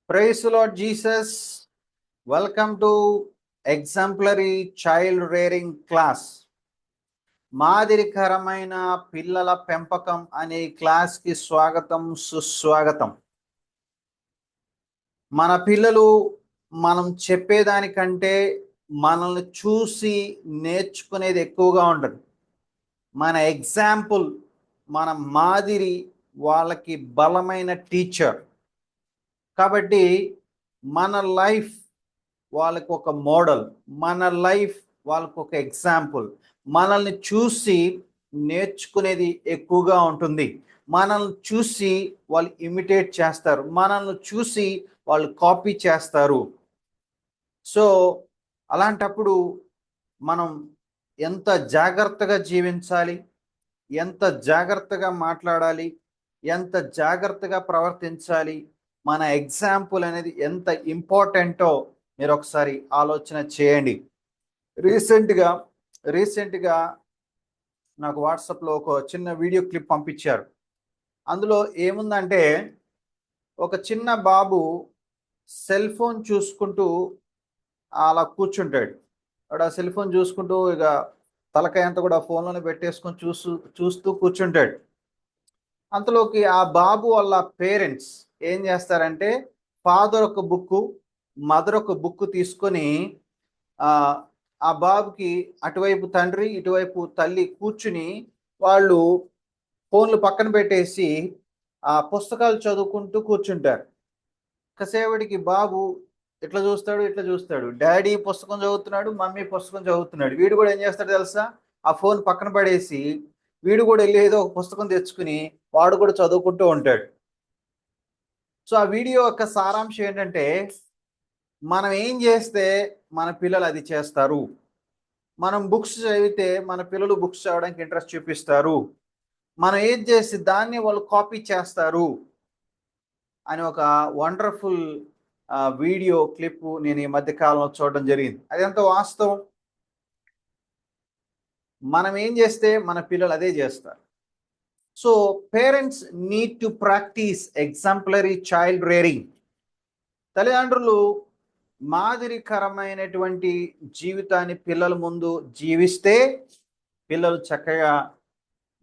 Praise the Lord Jesus. Welcome to Exemplary Child Rearing Class. మాదిరికరమైన పిల్లల పెంపకం అనే క్లాస్కి స్వాగతం సుస్వాగతం. మన పిల్లలు మనం చెప్పేదానికంటే మనల్ని చూసి నేర్చుకునేది ఎక్కువగా ఉంటుంది. మన ఎగ్జాంపుల్, మన మాదిరి వాళ్ళకి బలమైన టీచర్. కాబట్టి మన లైఫ్ వాళ్ళకు ఒక మోడల్, మన లైఫ్ వాళ్ళకు ఒక ఎగ్జాంపుల్. మనల్ని చూసి నేర్చుకునేది ఎక్కువగా ఉంటుంది. మనల్ని చూసి వాళ్ళు ఇమిటేట్ చేస్తారు, మనల్ని చూసి వాళ్ళు కాపీ చేస్తారు. సో అలాంటప్పుడు మనం ఎంత జాగ్రత్తగా జీవించాలి, ఎంత జాగ్రత్తగా మాట్లాడాలి, ఎంత జాగ్రత్తగా ప్రవర్తించాలి, మన ఎగ్జాంపుల్ అనేది ఎంత ఇంపార్టెంటో మీరు ఒకసారి ఆలోచన చేయండి. రీసెంట్గా నాకు వాట్సాప్లో ఒక చిన్న వీడియో క్లిప్ పంపించారు. అందులో ఏముందంటే, ఒక చిన్న బాబు సెల్ ఫోన్ చూసుకుంటూ అలా కూర్చుంటాడు. వాడు ఆ సెల్ ఫోన్ చూసుకుంటూ ఇక తలకాయ అంతా కూడా ఫోన్లోనే పెట్టేసుకొని చూస్తూ కూర్చుంటాడు. అంతలోకి ఆ బాబు వాళ్ళ పేరెంట్స్ ఏం చేస్తారంటే, ఫాదర్ ఒక బుక్, మదర్ ఒక బుక్ తీసుకొని ఆ బాబుకి అటువైపు తండ్రి ఇటువైపు తల్లి కూర్చుని వాళ్ళు ఫోన్లు పక్కన పెట్టేసి ఆ పుస్తకాలు చదువుకుంటూ కూర్చుంటారు. కాసేపటికి బాబు ఇట్లా చూస్తాడు, డాడీ పుస్తకం చదువుతున్నాడు, మమ్మీ పుస్తకం చదువుతున్నాడు. వీడు కూడా ఏం చేస్తాడు తెలుసా, ఆ ఫోన్ పక్కన పడేసి వీడు కూడా వెళ్ళి ఏదో ఒక పుస్తకం తెచ్చుకుని వాడు కూడా చదువుకుంటూ ఉంటాడు. సో ఆ వీడియో యొక్క సారాంశం ఏంటంటే, మనం ఏం చేస్తే మన పిల్లలు అది చేస్తారు. మనం బుక్స్ చదివితే మన పిల్లలు బుక్స్ చదవడానికి ఇంట్రెస్ట్ చూపిస్తారు. మనం ఏం చేసి దాన్ని వాళ్ళు కాపీ చేస్తారు అని ఒక వండర్ఫుల్ వీడియో క్లిప్ నేను ఈ మధ్య కాలంలో చూడడం జరిగింది. అది ఎంత వాస్తవం. మనం ఏం చేస్తే మన పిల్లలు అదే చేస్తారు. So parents need to practice exemplary child rearing. తల్లిదండ్రులు మాదిరికరమైనటువంటి జీవితాన్ని పిల్లల ముందు జీవిస్తే పిల్లలు చక్కగా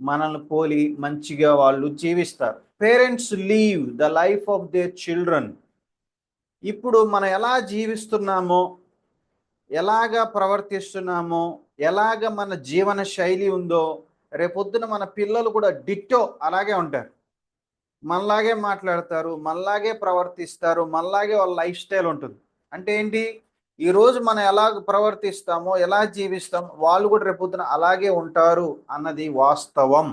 మనల్ని పోలి మంచిగా వాళ్ళు జీవిస్తారు. Parents leave the life of their children. ఇప్పుడు మనం ఎలా జీవిస్తున్నామో, ఎలాగా ప్రవర్తిస్తున్నామో, ఎలాగ మన జీవన శైలి ఉందో, రేపొద్దున మన పిల్లలు కూడా డిట్టో అలాగే ఉంటారు. మనలాగే మాట్లాడతారు, మనలాగే ప్రవర్తిస్తారు, మనలాగే వాళ్ళ లైఫ్ స్టైల్ ఉంటుంది. అంటే ఏంటి, ఈరోజు మనం ఎలా ప్రవర్తిస్తామో, ఎలా జీవిస్తామో వాళ్ళు కూడా రేపొద్దున అలాగే ఉంటారు అన్నది వాస్తవం.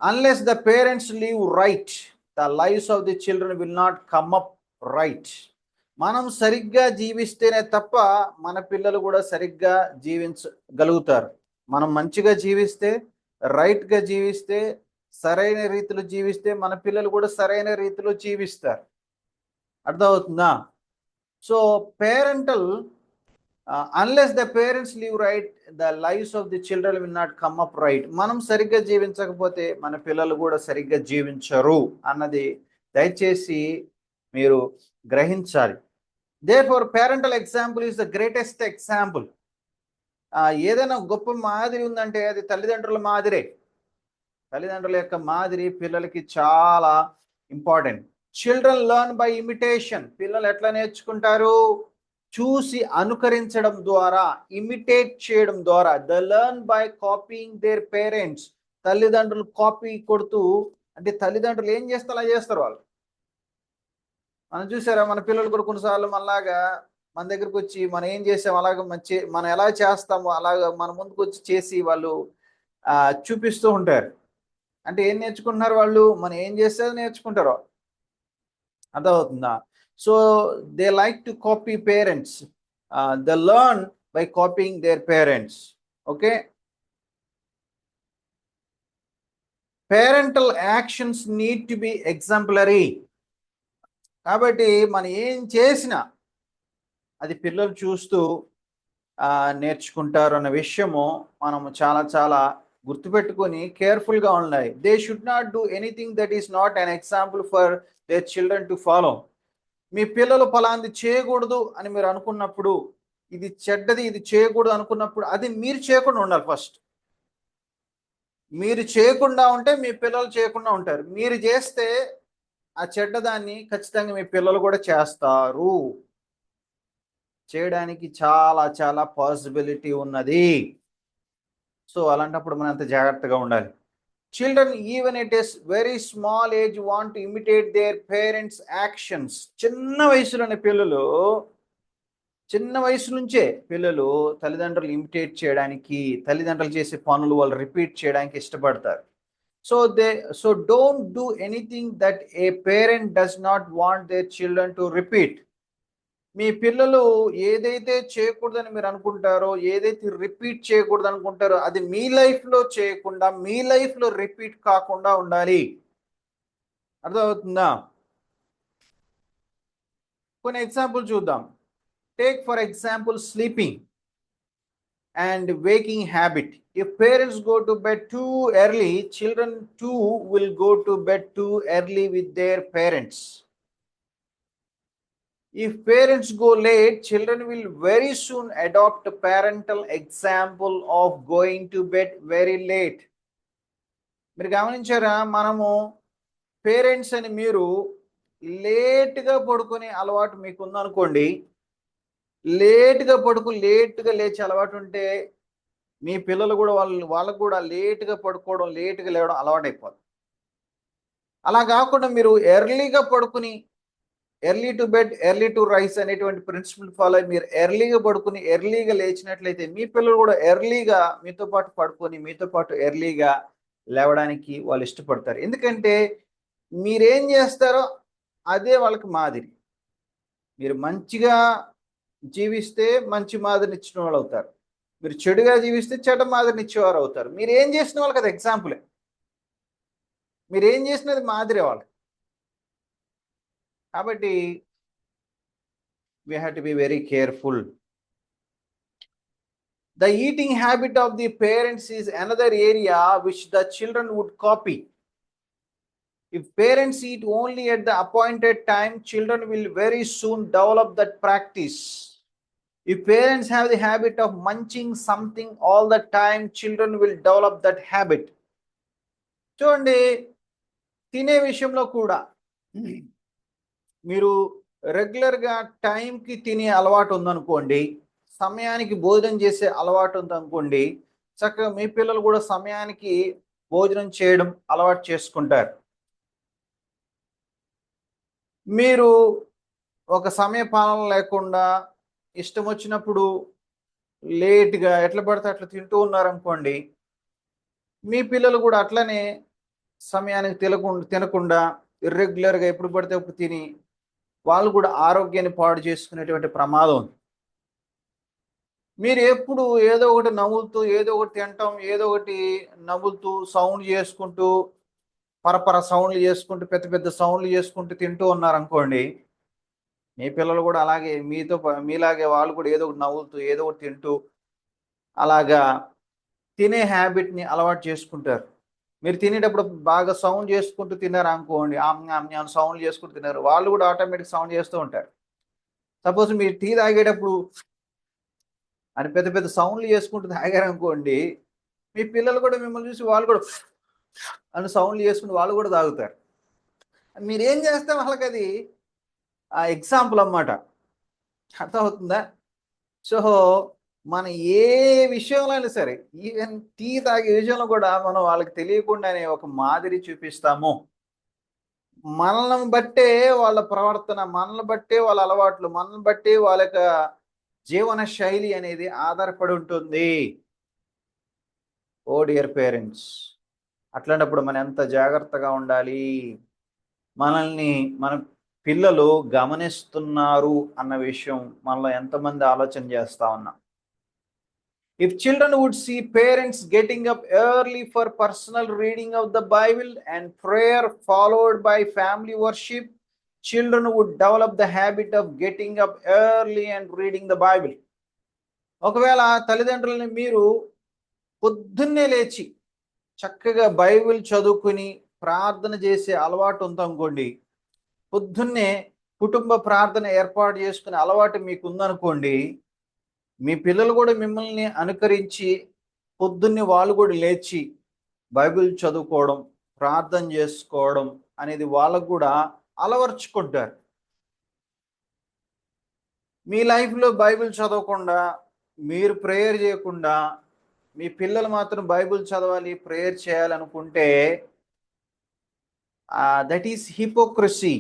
Unless the parents live right, the lifes of the children will not come up right. మనం సరిగ్గా జీవిస్తేనే తప్ప మన పిల్లలు కూడా సరిగ్గా జీవించగలుగుతారు. మనం మంచిగా జీవిస్తే, రైట్గా జీవిస్తే, సరైన రీతిలో జీవిస్తే మన పిల్లలు కూడా సరైన రీతిలో జీవిస్తారు. అర్థమవుతుందా? So parental unless the parents live right, the lifes of the children will not come up right. మనం సరిగ్గా జీవించకపోతే మన పిల్లలు కూడా సరిగ్గా జీవించరు అన్నది దయచేసి మీరు గ్రహించాలి. Therefore, parental example is the greatest example. ఏదైనా గొప్ప మాదిరి ఉందంటే అది తల్లిదండ్రుల మాదిరే. తల్లిదండ్రుల యొక్క మాదిరి పిల్లలకి చాలా important. Children learn by imitation. పిల్లలు ఎట్లా నేర్చుకుంటారు? చూసి అనుకరించడం ద్వారా, ఇమిటేట్ చేయడం ద్వారా. The learn by copying their parents. తల్లిదండ్రులు కాపీ కొడుతూ, అంటే తల్లిదండ్రులు ఏం చేస్తే అలా చేస్తారు వాళ్ళు. మనం చూసారా, మన పిల్లలు కూడా కొన్నిసార్లు మనలాగా మన దగ్గరకు వచ్చి మనం ఏం చేసాం అలాగ మనం ఎలా చేస్తామో అలాగ మన ముందుకు వచ్చి చేసి వాళ్ళు చూపిస్తూ ఉంటారు. అంటే ఏం నేర్చుకుంటున్నారు వాళ్ళు? మనం ఏం చేస్తే నేర్చుకుంటారో. అర్థమవుతుందా? So they like to copy parents. They learn by copying their parents. Okay, parental actions need to be exemplary. కాబట్టి మనం ఏం చేసినా అది పిల్లలు చూస్తూ నేర్చుకుంటారు అన్న విషయము మనము చాలా చాలా గుర్తుపెట్టుకొని కేర్ఫుల్గా ఉండాలి. They should not do anything that is not an example for their children to follow. మీ పిల్లలు ఫలాంది చేయకూడదు అని మీరు అనుకున్నప్పుడు, ఇది చెడ్డది, ఇది చేయకూడదు అనుకున్నప్పుడు అది మీరు చేయకుండా ఉండాలి. ఫస్ట్ మీరు చేయకుండా ఉంటే మీ పిల్లలు చేయకుండా ఉంటారు. మీరు చేస్తే ఆ చెడ్డదాన్ని ఖచ్చితంగా మీ పిల్లలు కూడా చేస్తారు. చేయడానికి చాలా చాలా పాసిబిలిటీ ఉన్నది. సో అలాంటప్పుడు మనం అంత జాగ్రత్తగా ఉండాలి. Children even at a very small age want to imitate their parents actions. చిన్న వయసు నుంచే పిల్లలు తల్లిదండ్రులు ఇమిటేట్ చేయడానికి, తల్లిదండ్రులు చేసే పనులు వాళ్ళు రిపీట్ చేయడానికి ఇష్టపడతారు. So don't do anything that a parent does not want their children to repeat. మీ పిల్లలు ఏదైతే చేయకూడదని మీరు అనుకుంటారో, ఏదైతే రిపీట్ చేయకూడదు అనుకుంటారో అది మీ లైఫ్లో చేయకుండా, మీ లైఫ్లో రిపీట్ కాకుండా ఉండాలి. అర్థమవుతుందా? కొన్ని ఎగ్జాంపుల్ చూద్దాం. Take for example sleeping and waking habit. If parents go to bed too early, children too will go to bed too early with their parents. If parents go late, children will very soon adopt a parental example of going to bed very late. మీరు గమనించారా? మనము parents అని మీరు లేట్గా పడుకునే అలవాటు మీకు ఉందనుకోండి, లేట్గా పడుకు లేట్గా లేచే అలవాటు ఉంటే మీ పిల్లలు కూడా వాళ్ళకు కూడా లేట్గా పడుకోవడం, లేట్గా లేవడం అలవాటు అయిపోతుంది. అలా కాకుండా మీరు ఎర్లీగా పడుకుని early to bed early to rice అనేటువంటి ప్రిన్సిపల్ ఫాలో అయ్యి మీరు ఎర్లీగా పడుకుని ఎర్లీగా లేచినట్లయితే మీ పిల్లలు కూడా ఎర్లీగా మీతో పాటు పడుకొని మీతో పాటు ఎర్లీగా లేవడానికి వాళ్ళు ఇష్టపడతారు. ఎందుకంటే మీరేం చేస్తారో అదే వాళ్ళకి మాదిరి. మీరు మంచిగా జీవిస్తే మంచి మాదిరిని ఇచ్చిన వాళ్ళు అవుతారు. మీరు చెడుగా జీవిస్తే చెడ్డ మాదిరిని ఇచ్చేవారు అవుతారు. మీరు ఏం చేసిన వాళ్ళకి అది ఎగ్జాంపులే. మీరు ఏం చేసినది మాదిరి వాళ్ళకి. కాబట్టి we have to be very careful. The eating habit of the parents is another area which the children would copy. If parents eat only at the appointed time, children will very soon develop that practice. If parents have the habit of munching something all the time, children will develop that habit. చూడండి, తినే విషయంలో కూడా మీరు రెగ్యులర్గా టైంకి తినే అలవాటు ఉందనుకోండి, సమయానికి భోజనం చేసే అలవాటు ఉందనుకోండి, చక్కగా మీ పిల్లలు కూడా సమయానికి భోజనం చేయడం అలవాటు చేసుకుంటారు. మీరు ఒక సమయ పాలన లేకుండా ఇష్టం వచ్చినప్పుడు లేట్గా ఎట్లా పడితే అట్లా తింటూ ఉన్నారనుకోండి, మీ పిల్లలు కూడా అట్లనే సమయానికి తినకుండా ఇర్రెగ్యులర్గా ఎప్పుడు పడితే అప్పుడు తిని వాళ్ళు కూడా ఆరోగ్యాన్ని పాడు చేసుకునేటువంటి ప్రమాదం ఉంది. మీరు ఎప్పుడు ఏదో ఒకటి నవ్వులుతూ, ఏదో ఒకటి తింటాం, ఏదో ఒకటి నవ్వులుతూ, సౌండ్ చేసుకుంటూ, పరపర సౌండ్లు చేసుకుంటూ, పెద్ద పెద్ద సౌండ్లు చేసుకుంటూ తింటూ ఉన్నారనుకోండి, మీ పిల్లలు కూడా అలాగే మీలాగే వాళ్ళు కూడా ఏదో ఒకటి నవ్వులుతూ, ఏదో ఒకటి తింటూ అలాగా తినే హ్యాబిట్ని అలవాటు చేసుకుంటారు. మీరు తినేటప్పుడు బాగా సౌండ్ చేసుకుంటూ తిన్నారు అనుకోండి, సౌండ్ చేసుకుంటూ తిన్నారు, వాళ్ళు కూడా ఆటోమేటిక్ సౌండ్ చేస్తూ ఉంటారు. సపోజ్ మీరు టీ తాగేటప్పుడు అని పెద్ద పెద్ద సౌండ్లు చేసుకుంటూ తాగారు అనుకోండి, మీ పిల్లలు కూడా మిమ్మల్ని చూసి వాళ్ళు కూడా అని సౌండ్లు చేసుకుంటూ వాళ్ళు కూడా తాగుతారు. మీరేం చేస్తే వాళ్ళకి అది ఆ ఎగ్జాంపుల్ అన్నమాట. అర్థమవుతుందా? సో మన ఏ విషయంలో అయినా సరే, ఈవెన్ టీ తాగే విషయంలో కూడా మనం వాళ్ళకి తెలియకుండానే ఒక మాదిరి చూపిస్తాము. మనల్ని బట్టే వాళ్ళ ప్రవర్తన, మనల్ని బట్టే వాళ్ళ అలవాట్లు, మనల్ని బట్టే వాళ్ళ యొక్క జీవన శైలి అనేది ఆధారపడి ఉంటుంది. ఓ డియర్ పేరెంట్స్, అట్లాంటప్పుడు మనం ఎంత జాగ్రత్తగా ఉండాలి. మనల్ని మన పిల్లలు గమనిస్తున్నారు అన్న విషయం మనలో ఎంతమంది ఆలోచన చేస్తా ఉన్నాం. If children would see parents getting up early for personal reading of the Bible and prayer followed by family worship, children would develop the habit of getting up early and reading the Bible. ఒకవేళ తల్లిదండ్రులని మీరు పొద్దున్నే లేచి చక్కగా Bible చదువుకుని ప్రార్థన చేసే అలవాటు ఉందనుకోండి, పొద్దున్నే కుటుంబ ప్రార్థన ఏర్పాటు చేసుకునే అలవాటు మీకు ఉందనుకోండి, మీ పిల్లలు కూడా మిమ్మల్ని అనుకరించి పొద్దున్నే వాళ్ళు కూడా లేచి బైబిల్ చదువుకోవడం, ప్రార్థన చేసుకోవడం అనేది వాళ్ళకు కూడా అలవర్చుకుంటారు. మీ లైఫ్లో బైబిల్ చదవకుండా, మీరు ప్రేయర్ చేయకుండా, మీ పిల్లలు మాత్రం బైబిల్ చదవాలి, ప్రేయర్ చేయాలనుకుంటే దట్ ఈస్ హిపోక్రసీ.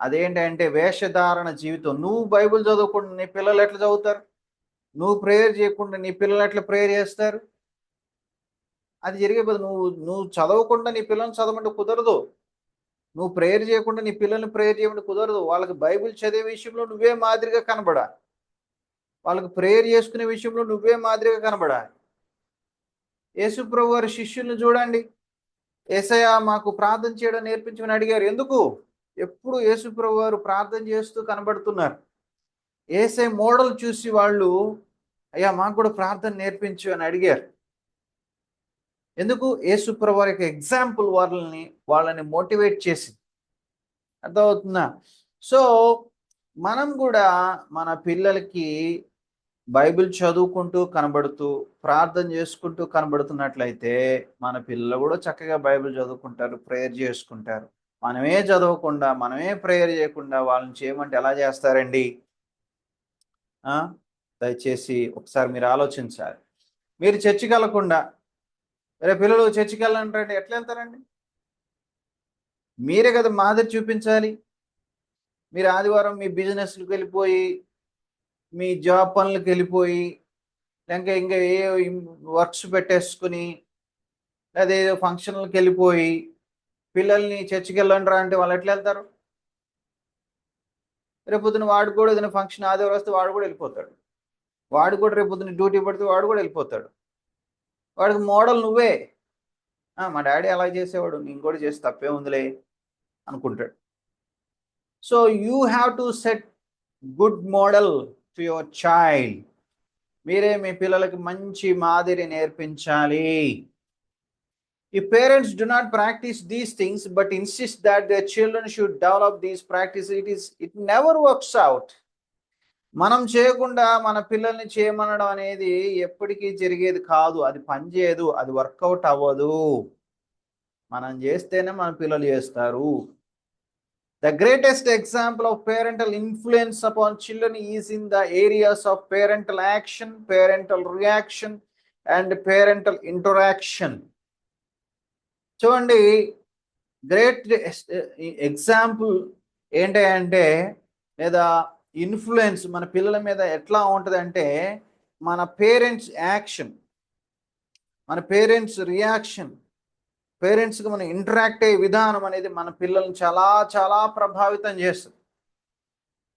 అదేంటంటే వేషధారణ జీవితం. నువ్వు బైబిల్ చదవకుండా నీ పిల్లలు ఎట్లా చదువుతారు? నువ్వు ప్రేయర్ చేయకుండా నీ పిల్లలు ఎట్లా ప్రేయర్ చేస్తారు? అది జరిగే బదులు నువ్వు చదవకుండా నీ పిల్లల్ని చదవమంటే కుదరదు. నువ్వు ప్రేయర్ చేయకుండా నీ పిల్లల్ని ప్రేయర్ చేయమంటే కుదరదు. వాళ్ళకి బైబిల్ చదివే విషయంలో నువ్వే మాదిరిగా కనబడాలి. వాళ్ళకి ప్రేయర్ చేసుకునే విషయంలో నువ్వే మాదిరిగా కనబడాలి. యేసుప్రభు వారి శిష్యుల్ని చూడండి. యేసయ్య మాకు ప్రార్థన చేయడం నేర్పించమని అడిగారు. ఎందుకు? ఎప్పుడు యేసుప్రభు వారు ప్రార్థన చేస్తూ కనబడుతున్నారు. యేసయ్య మోడల్ చూసి వాళ్ళు, అయ్యా మాకు కూడా ప్రార్థన నేర్పించు అని అడిగారు. ఎందుకు? యేసుప్రభు వారి యొక్క ఎగ్జాంపుల్ వాళ్ళని మోటివేట్ చేసింది. అర్థమవుతుందా? సో మనం కూడా మన పిల్లలకి బైబిల్ చదువుకుంటూ కనబడుతూ, ప్రార్థన చేసుకుంటూ కనబడుతున్నట్లయితే మన పిల్లలు కూడా చక్కగా బైబిల్ చదువుకుంటారు, ప్రేయర్ చేసుకుంటారు. మనమే చదవకుండా, మనమే ప్రేయర్ చేయకుండా వాళ్ళని చేయమంటే ఎలా చేస్తారండి? దయచేసి ఒకసారి మీరు ఆలోచించాలి. మీరు చర్చికి వెళ్ళకుండా, రేపు పిల్లలు చర్చికి వెళ్ళాలంటే ఎట్లా వెళ్తారండి? మీరే కదా మాదిరి చూపించాలి. మీరు ఆదివారం మీ బిజినెస్లకు వెళ్ళిపోయి, మీ జాబ్ పనులకు వెళ్ళిపోయి, ఇంకా ఏ వర్క్స్ పెట్టేసుకుని, అదేదో ఫంక్షన్లకు వెళ్ళిపోయి పిల్లల్ని చర్చికి వెళ్ళండి రా అంటే వాళ్ళు ఎట్లా వెళ్తారు? రేపొద్దున వాడు కూడా ఏదైనా ఫంక్షన్ ఆదివారం వస్తే వాడు కూడా వెళ్ళిపోతాడు. వాడు కూడా రేపొద్దున డ్యూటీ పడితే వాడు కూడా వెళ్ళిపోతాడు. వాడికి మోడల్ నువ్వే. మా డాడీ అలా చేసేవాడు, నేను కూడా చేసి తప్పే ఉందిలే అనుకుంటాడు. So you have to set good model to your child. మీరే మీ పిల్లలకి మంచి మాదిరి నేర్పించాలి. If parents do not practice these things but insist that their children should develop these practices, it never works out. మనం చేయకుండా మన పిల్లల్ని చేయమనడం అనేది ఎప్పటికీ జరిగేది కాదు. అది పనిచేయదు, అది వర్కౌట్ అవ్వదు. మనం చేస్తేనే మన పిల్లలు చేస్తారు. The greatest example of parental influence upon children is in the areas of parental action, parental reaction, and parental interaction. చూడండి, గ్రేట్ ఎగ్జాంపుల్ ఏంటంటే, లేదా ఇన్ఫ్లుయెన్స్ మన పిల్లల మీద ఎట్లా ఉంటుంది అంటే, మన పేరెంట్స్ యాక్షన్, మన పేరెంట్స్ రియాక్షన్, పేరెంట్స్కి మనం ఇంటరాక్ట్ అయ్యే విధానం అనేది మన పిల్లల్ని చాలా చాలా ప్రభావితం చేస్తుంది.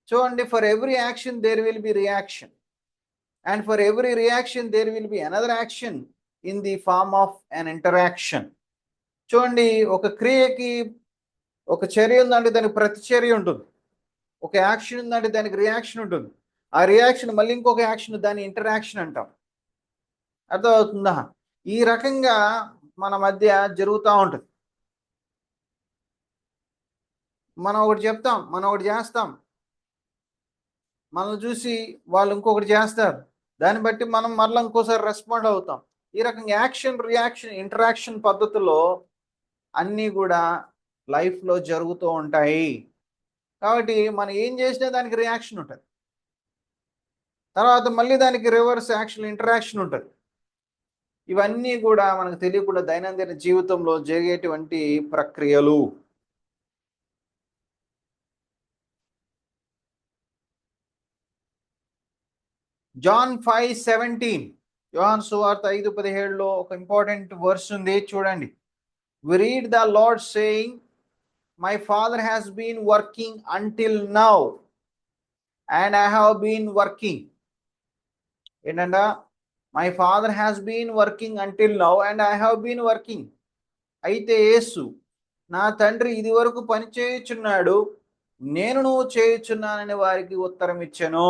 చూడండి, for every action there will be reaction, and for every reaction there will be another action in the form of an interaction. చూడండి, ఒక క్రియకి ఒక చర్య ఉందంటే దానికి ప్రతిచర్య ఉంటుంది. ఒక యాక్షన్ ఉందంటే దానికి రియాక్షన్ ఉంటుంది. ఆ రియాక్షన్ మళ్ళీ ఇంకొక యాక్షన్, దాన్ని ఇంటరాక్షన్ అంటాం. అర్థమవుతుందా? ఈ రకంగా మన మధ్య జరుగుతూ ఉంటుంది. మనం ఒకటి చెప్తాం, మనం ఒకటి చేస్తాం, మనల్ని చూసి వాళ్ళు ఇంకొకటి చేస్తారు, దాన్ని బట్టి మనం మరలా ఇంకోసారి రెస్పాండ్ అవుతాం. ఈ రకంగా యాక్షన్, రియాక్షన్, ఇంటరాక్షన్ పద్ధతిలో అన్నీ కూడా లైఫ్లో జరుగుతూ ఉంటాయి. కాబట్టి మనం ఏం చేసినా దానికి రియాక్షన్ ఉంటుంది, తర్వాత మళ్ళీ దానికి రివర్స్ యాక్షన్, ఇంటరాక్షన్ ఉంటుంది. ఇవన్నీ కూడా మనకు తెలియకుండా దైనందిన జీవితంలో జరిగేటువంటి ప్రక్రియలు. జాన్ 5:17, యోహాను సువార్త 5:17లో ఒక ఇంపార్టెంట్ వర్స్ ఉంది, చూడండి. We read the Lord saying, my Father has been working until now and I have been working. ఏంటంటే, my Father has been working until now and I have been working. అయితే యేసు, నా తండ్రి ఇది వరకు పని చేయుచున్నాడు, నేను నువ్వు చేయుచున్నానని వారికి ఉత్తరం ఇచ్చాను.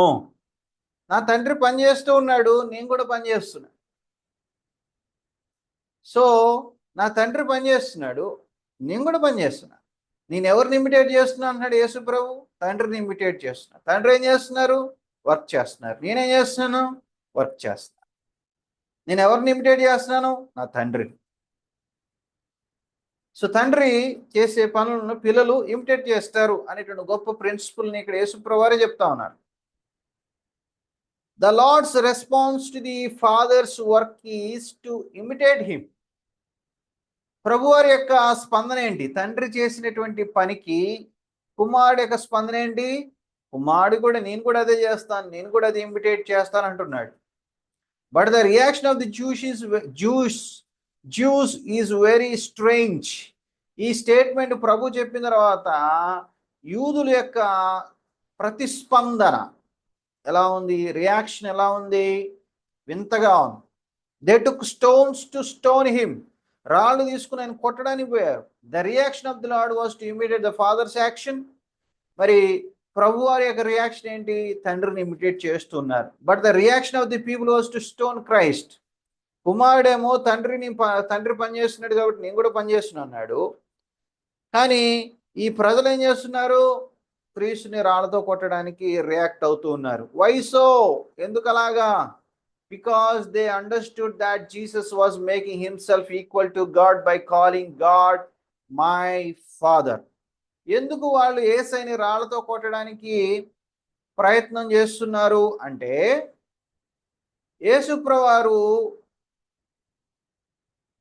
నా తండ్రి పని చేస్తూ ఉన్నాడు, నేను కూడా పని చేస్తున్నా. సో నా తండ్రి పని చేస్తున్నాడు, నేను కూడా పని చేస్తున్నా. నేను ఎవరిని ఇమిటేట్ చేస్తున్నా అంటున్నాడు యేసు ప్రభు? తండ్రిని ఇమిటేట్ చేస్తున్నా. తండ్రి ఏం చేస్తున్నారు? వర్క్ చేస్తున్నారు. నేనేం చేస్తున్నాను? వర్క్ చేస్తున్నాను. నేను ఎవరిని ఇమిటేట్ చేస్తున్నాను? నా తండ్రిని. సో తండ్రి చేసే పనులను పిల్లలు ఇమిటేట్ చేస్తారు అనేటువంటి గొప్ప ప్రిన్సిపల్ని ఇక్కడ యేసుప్రభు వారే చెప్తా ఉన్నారు. The Lord's response to the Father's work is to imitate him. ప్రభువారి యొక్క స్పందన ఏంటి? తండ్రి చేసినటువంటి పనికి కుమారుడు యొక్క స్పందన ఏంటి? కుమారుడు కూడా నేను కూడా అదే చేస్తాను, నేను కూడా అదే ఇమిటేట్ చేస్తాను అంటున్నాడు. But the reaction of the juice is very strange. ఈ స్టేట్మెంట్ ప్రభు చెప్పిన తర్వాత యూదుల యొక్క ప్రతిస్పందన ఎలా ఉంది? రియాక్షన్ ఎలా ఉంది? వింతగా ఉంది. They took stones to stone him. రాళ్ళు తీసుకుని ఆయన కొట్టడానికి పోయారు. The reaction of the Lord was to imitate the father's action. మరి ప్రభు వారి యొక్క రియాక్షన్ ఏంటి? తండ్రిని ఇమిటేట్ చేస్తున్నారు. But the reaction of the people was to stone Christ. కుమారుడేమో తండ్రి పని చేస్తున్నాడు కాబట్టి నేను కూడా పని చేస్తున్నా అన్నాడు. కానీ ఈ ప్రజలు ఏం చేస్తున్నారు? క్రీస్తుని రాళ్ళతో కొట్టడానికి రియాక్ట్ అవుతూ ఉన్నారు. Why so? ఎందుకు అలాగా? Because they understood that Jesus was making himself equal to God by calling God my Father. ఎందుకు వాళ్ళు యేసయ్యని రాళ్ళతో కొట్టడానికి ప్రయత్నం చేస్తున్నారు అంటే, యేసుప్రభువారు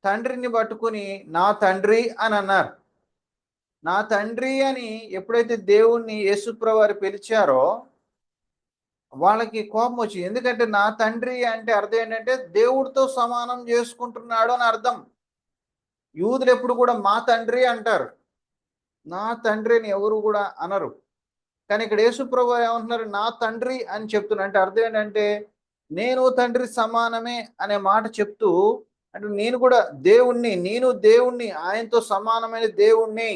తండ్రిని పట్టుకుని నా తండ్రి అని అన్నారు. నా తండ్రి అని ఎప్పుడైతే దేవుణ్ణి యేసుప్రభువారు పిలిచారో వాళ్ళకి కోపం వచ్చింది. ఎందుకంటే నా తండ్రి అంటే అర్థం ఏంటంటే దేవుడితో సమానం చేసుకుంటున్నాడు అని అర్థం. యూదులు ఎప్పుడు కూడా మా తండ్రి అంటారు, నా తండ్రి అని ఎవరు కూడా అనరు. కానీ ఇక్కడ యేసుప్రభు ఏమంటున్నారు? నా తండ్రి అని చెప్తున్నా. అంటే అర్థం ఏంటంటే నేను తండ్రి సమానమే అనే మాట చెప్తూ, అంటే నేను కూడా దేవుణ్ణి, నేను దేవుణ్ణి, ఆయనతో సమానమైన దేవుణ్ణి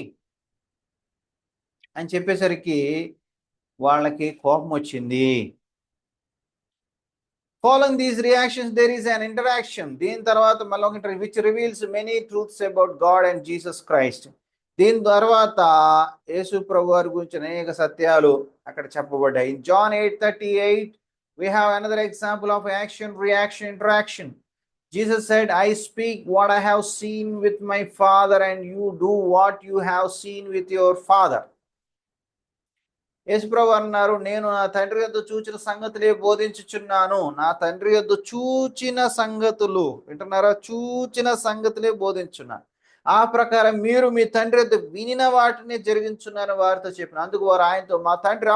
అని చెప్పేసరికి వాళ్ళకి కోపం వచ్చింది. Following these reactions, there is an interaction. దీని తర్వాత మళ్ళీ ఒక which reveals many truths about God and Jesus Christ. దీని తర్వాత యేసు ప్రభు వారి గురించి అనేక సత్యాలు అక్కడ చెప్పబడ్డాయి. In John 8:38, we have another example of action, reaction, interaction. Jesus said, I speak what I have seen with my Father, and you do what you have seen with your father. యేసుప్రభు అన్నారు, నేను నా తండ్రి యొద్ద చూచిన సంగతులే బోధించుచున్నాను. నా తండ్రి యొద్ద చూచిన సంగతులు, వింటున్నారా? చూచిన సంగతులే బోధించున్నాను. ఆ ప్రకారం మీరు మీ తండ్రి యొద్ద వినిన వాటిని జరిగించున్నారని వారితో చెప్పిన. అందుకు వారు ఆయనతో, మా తండ్రి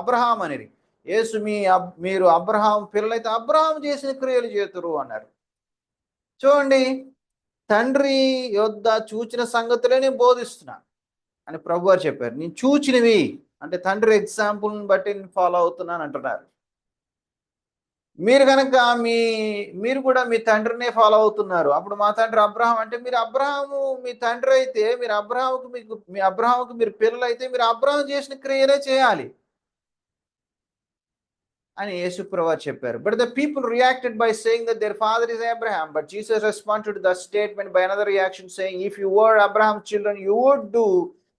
అబ్రహాం అనిరి. యేసు మీరు అబ్రహాం పిల్లలైతే అబ్రహాం చేసిన క్రియలు చేతురు అన్నారు. చూడండి, తండ్రి యొద్ద చూచిన సంగతులే నేను బోధిస్తున్నా అని ప్రభు వారు చెప్పారు. నేను చూచినవి అంటే తండ్రి ఎగ్జాంపుల్ని బట్టి నేను ఫాలో అవుతున్నాను అంటున్నారు. మీరు కనుక మీరు కూడా మీ తండ్రినే ఫాలో అవుతున్నారు. అప్పుడు మా తండ్రి అబ్రహాం అంటే, మీరు అబ్రహాము మీ తండ్రి అయితే, మీరు అబ్రహాముకు మీరు పిల్లలు అయితే మీరు అబ్రహాం చేసిన క్రియలే చేయాలి అని యేసుప్రభు చెప్పారు. But the people reacted by saying that their father is Abraham. But Jesus responded to the statement by another reaction saying, if you were Abraham children you would do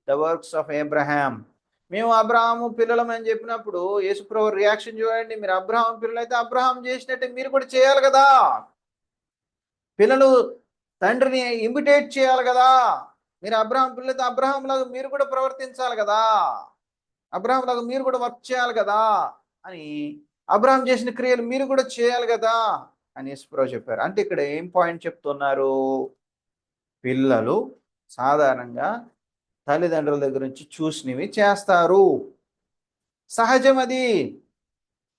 the works of Abraham. మేము Abraham పిల్లలం అని చెప్పినప్పుడు యేసుప్రభు reaction చూడండి, మీరు Abraham పిల్లలైతే Abraham చేసినట్టే మీరు కూడా చేయాలి కదా. పిల్లలు తండ్రిని ఇమిటేట్ చేయాలి కదా. మీరు అబ్రహాం పిల్లలైతే అబ్రహాం లాగా మీరు కూడా ప్రవర్తించాలి కదా, అబ్రహాం లాగా మీరు కూడా వర్క్ చేయాలి కదా అని, అబ్రహాం చేసిన క్రియలు మీరు కూడా చేయాలి కదా అని యేసుప్రభు చెప్పారు. అంటే ఇక్కడ ఏం పాయింట్ చెప్తున్నారు? పిల్లలు సాధారణంగా తల్లిదండ్రుల దగ్గర నుంచి చూసినవి చేస్తారు, సహజం అది.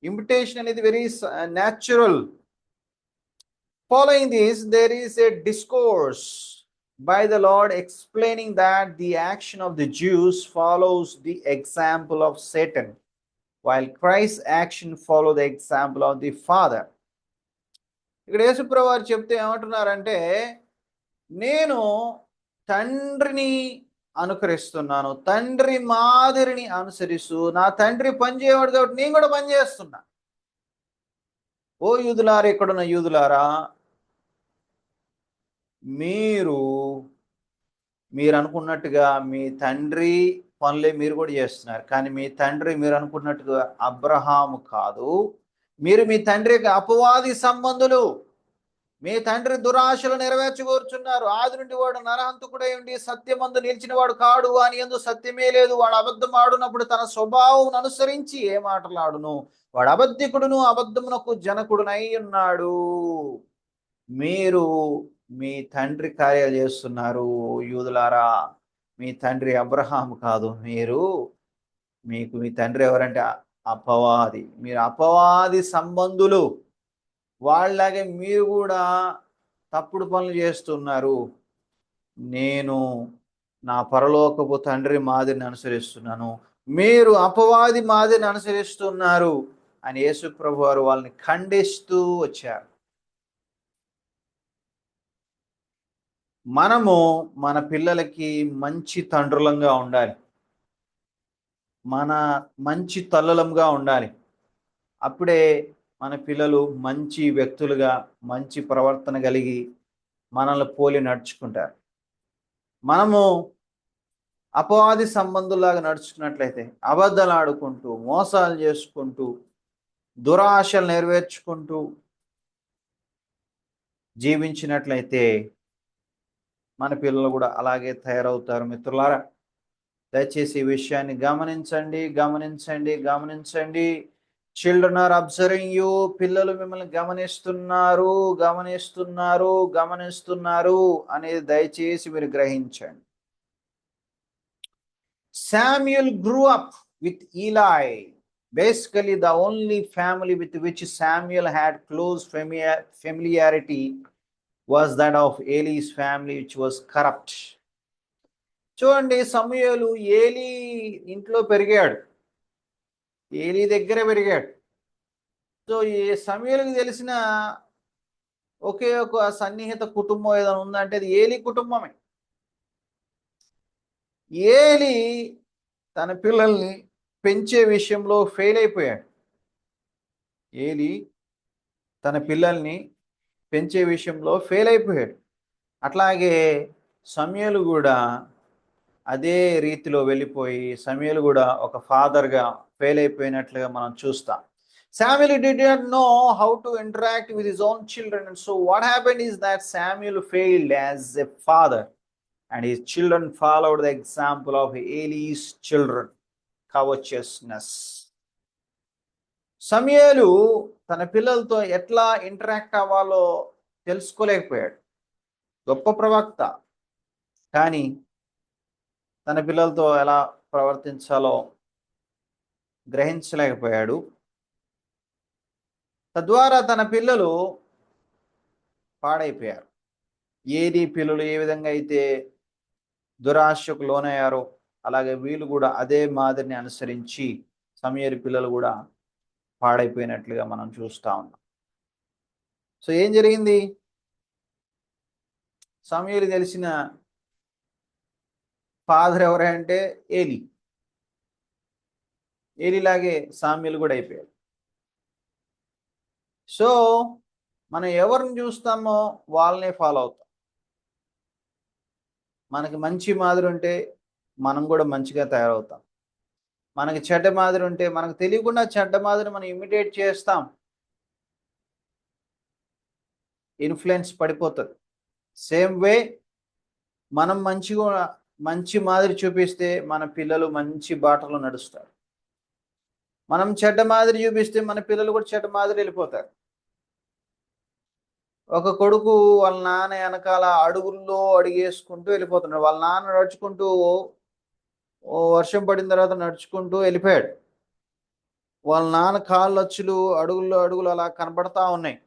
ఇమిటేషన్ అనేది very natural. Following this, there is a discourse by the Lord explaining that the action of the Jews follows the example of Satan, while Christ's action follows the example of the Father. ఇక్కడ యేసుప్రభు వారు చెప్తే ఏమంటున్నారంటే, నేను తండ్రిని అనుకరిస్తున్నాను, తండ్రి మాదిరిని అనుసరిస్తూ, నా తండ్రి పనిచేయవాడు కాబట్టి నేను కూడా పనిచేస్తున్నా. ఓ యూదులారా, ఇక్కడున్న యూదులారా, మీరు అనుకున్నట్టుగా మీ తండ్రి పనులే మీరు కూడా చేస్తున్నారు. కానీ మీ తండ్రి మీరు అనుకున్నట్టుగా అబ్రహాము కాదు. మీరు మీ తండ్రికి అపవాది సంబంధులు. మీ తండ్రి దురాశలు నెరవేర్చుకోరుచున్నారు. ఆది నుండి వాడు నరహంతకుడై ఉండి సత్యమందు నిలిచిన వాడు కాడు, అని యందు సత్యమే లేదు. వాడు అబద్ధం ఆడునప్పుడు తన స్వభావం అనుసరించి ఏ మాటలాడును. వాడు అబద్ధికుడును, అబద్ధమునకు జనకుడునై ఉన్నాడు. మీరు మీ తండ్రి కార్యాలు చేస్తున్నారు యూదులారా. మీ తండ్రి అబ్రహాము కాదు. మీ తండ్రి ఎవరంటే అపవాది. మీరు అపవాది సంబంధులు. వాళ్ళలాగే మీరు కూడా తప్పుడు పనులు చేస్తున్నారు. నేను నా పరలోకపు తండ్రి మాదిరిని అనుసరిస్తున్నాను, మీరు అపవాది మాదిరిని అనుసరిస్తున్నారు అని యేసు ప్రభు వారు వాళ్ళని ఖండిస్తూ వచ్చారు. మనము మన పిల్లలకి మంచి తండ్రులంగా ఉండాలి, మన మంచి తల్లులంగా ఉండాలి. అప్పుడే మన పిల్లలు మంచి వ్యక్తులుగా, మంచి ప్రవర్తన కలిగి మనల్ని పోలి నడుచుకుంటారు. మనము అపవాది సంబంధులాగా నడుచుకున్నట్లయితే, అబద్ధాలు ఆడుకుంటూ, మోసాలు చేసుకుంటూ, దురాశలు నెరవేర్చుకుంటూ జీవించినట్లయితే మన పిల్లలు కూడా అలాగే తయారవుతారు. మిత్రులారా, దయచేసి ఈ విషయాన్ని గమనించండి. Children are observing you. పిల్లలు మిమ్మల్ని గమనిస్తున్నారు అనేది దయచేసి మీరు గ్రహించండి. Samuel grew up with Eli. Basically, the only family with which Samuel had close familiarity was that of Eli's family, which was corrupt. చూడండి, సమూయేలు ఏలీ ఇంట్లో పెరిగాడు, ఏలీ దగ్గర పెరిగాడు. సో ఈ సమూయేలుకి తెలిసిన ఒకే ఒక సన్నిహిత కుటుంబం ఏదైనా ఉందంటే అది ఏలీ కుటుంబమే. ఏలీ తన పిల్లల్ని పెంచే విషయంలో ఫెయిల్ అయిపోయాడు. ఏలీ తన పిల్లల్ని పెంచే విషయంలో ఫెయిల్ అయిపోయాడు. అట్లాగే సమూయేలు కూడా అదే రీతిలో వెళ్ళిపోయి సమూయేలు కూడా ఒక ఫాదర్గా ఫెయిల్ అయిపోయినట్లుగా మనం చూస్తాం. Samuel did not know how to interact with his own children, and so what happened is that Samuel failed as a father, and his children followed the example of Eli's children, covetousness. సమూయేలు తన పిల్లలతో ఎట్లా interact అవ్వాలో తెలుసుకోలేకపోయాడు. గొప్ప ప్రవక్త, కానీ తన పిల్లలతో ఎలా ప్రవర్తించాలో గ్రహించలేకపోయాడు. తద్వారా తన పిల్లలు పాడైపోయారు. ఏలీ పిల్లలు ఏ విధంగా అయితే దురాశకు లోనయ్యారో అలాగే వీళ్ళు కూడా అదే మాదిరిని అనుసరించి సమూయేలు పిల్లలు కూడా పాడైపోయినట్లుగా మనం చూస్తా ఉన్నాం. సో ఏం జరిగింది? సమూయేలు తెలిసిన ఫాదర్ ఎవరంటే ఏలీ. ఏలీలాగే సామ్యుయేలు కూడా అయిపోయాడు. సో మనం ఎవరిని చూస్తామో వాళ్ళనే ఫాలో అవుతాం. మనకి మంచి మాదిరి ఉంటే మనం కూడా మంచిగా తయారవుతాం. మనకి చెడ్డ మాదిరి ఉంటే మనకు తెలియకుండా చెడ్డ మాదిరి మనం ఇమిటేట్ చేస్తాం, ఇన్ఫ్లుయెన్స్ పడిపోతుంది. సేమ్ వే మనం మంచి మాదిరి చూపిస్తే మన పిల్లలు మంచి బాటలో నడుస్తారు. మనం చెడ్డ మాదిరి చూపిస్తే మన పిల్లలు కూడా చెడ్డ మాదిరి వెళ్ళిపోతారు. ఒక కొడుకు వాళ్ళ నాన్న వెనకాల అడుగుల్లో అడిగేసుకుంటూ వెళ్ళిపోతున్నాడు. వాళ్ళ నాన్న నడుచుకుంటూ ఓ వర్షం పడిన తర్వాత నడుచుకుంటూ వెళ్ళిపోయాడు. వాళ్ళ నాన్న కాళ్ళు అచ్చులు అడుగులు అలా కనబడతా ఉన్నాయి.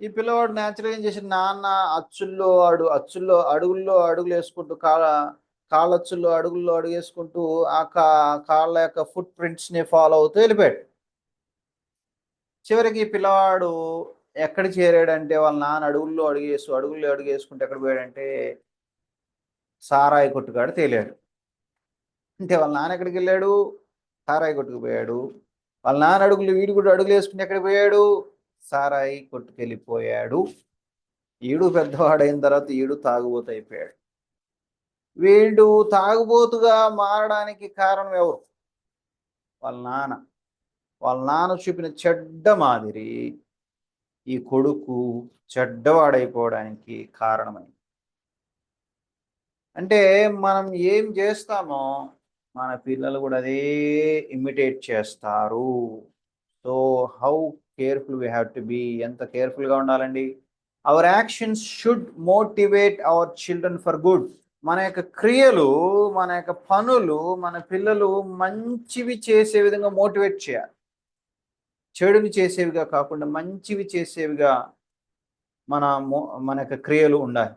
ఈ పిల్లవాడు న్యాచురల్ ఏం చేసి నాన్న అచ్చుల్లో అడుగుల్లో అడుగులు వేసుకుంటూ కాళ్ళచ్చుల్లో అడుగుల్లో అడుగు వేసుకుంటూ ఆ కాళ్ళ యొక్క ఫుట్ ప్రింట్స్ని ఫాలో అవుతూ వెళ్ళిపోయాడు. చివరికి పిల్లవాడు ఎక్కడ చేరాడంటే వాళ్ళ నాన్న అడుగుల్లో అడుగు వేసుకుంటూ ఎక్కడ పోయాడంటే సారాయి కొట్టుకాడు తేలాడు. అంటే వాళ్ళ నాన్న ఎక్కడికి వెళ్ళాడు? సారాయి కొట్టుకు పోయాడు. వాళ్ళ నాన్న వీడు కూడా అడుగులు వేసుకుని ఎక్కడికి పోయాడు? సారాయి కొట్టుకెళ్ళిపోయాడు. ఈడు పెద్దవాడైన తర్వాత ఈడు తాగుబోతు అయిపోయాడు. వీడు తాగుబోతుగా మారడానికి కారణం ఎవరు? వాళ్ళ నాన్న. వాళ్ళ నాన్న చూపిన చెడ్డ మాదిరి ఈ కొడుకు చెడ్డవాడైపోవడానికి కారణమైంది. అంటే మనం ఏం చేస్తామో మన పిల్లలు కూడా అదే ఇమిటేట్ చేస్తారు. So how careful we have to be. ఎంత కేర్ఫుల్గా ఉండాలండి. Our actions should motivate our children for good. మన యొక్క క్రియలు, మన యొక్క పనులు మన పిల్లలు మంచివి చేసే విధంగా మోటివేట్ చేయాలి. చెడుని చేసేవిగా కాకుండా మంచివి చేసేవిగా మన యొక్క క్రియలు ఉండాలి.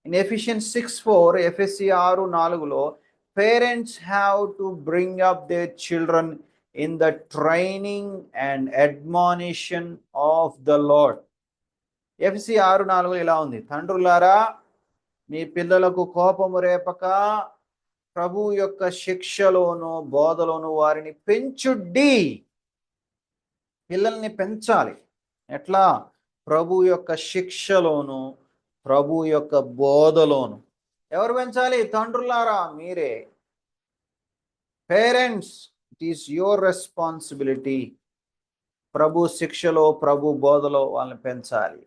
ఇన్ ఎఫిషియన్స్ 6:4, ఎఫ్ఎస్సి 6:4లో parents have to bring up their children in the training and admonition of the Lord. Ephesians 6:4 ఇలా ఉంది, తండ్రులారా మీ పిల్లలకు కోపము రేపక ప్రభు యొక్క శిక్షలోను బోధలోను వారిని పెంచుడి. పిల్లల్ని పెంచాలి. ఎట్లా? ప్రభు యొక్క శిక్షలోను ప్రభు యొక్క బోధలోను. ఎవరు పెంచాలి? తండ్రులారా, మీరే. Parents, it is your responsibility. ప్రభు శిక్షలో ప్రభు బోధలో వాళ్ళని పెంచాలి.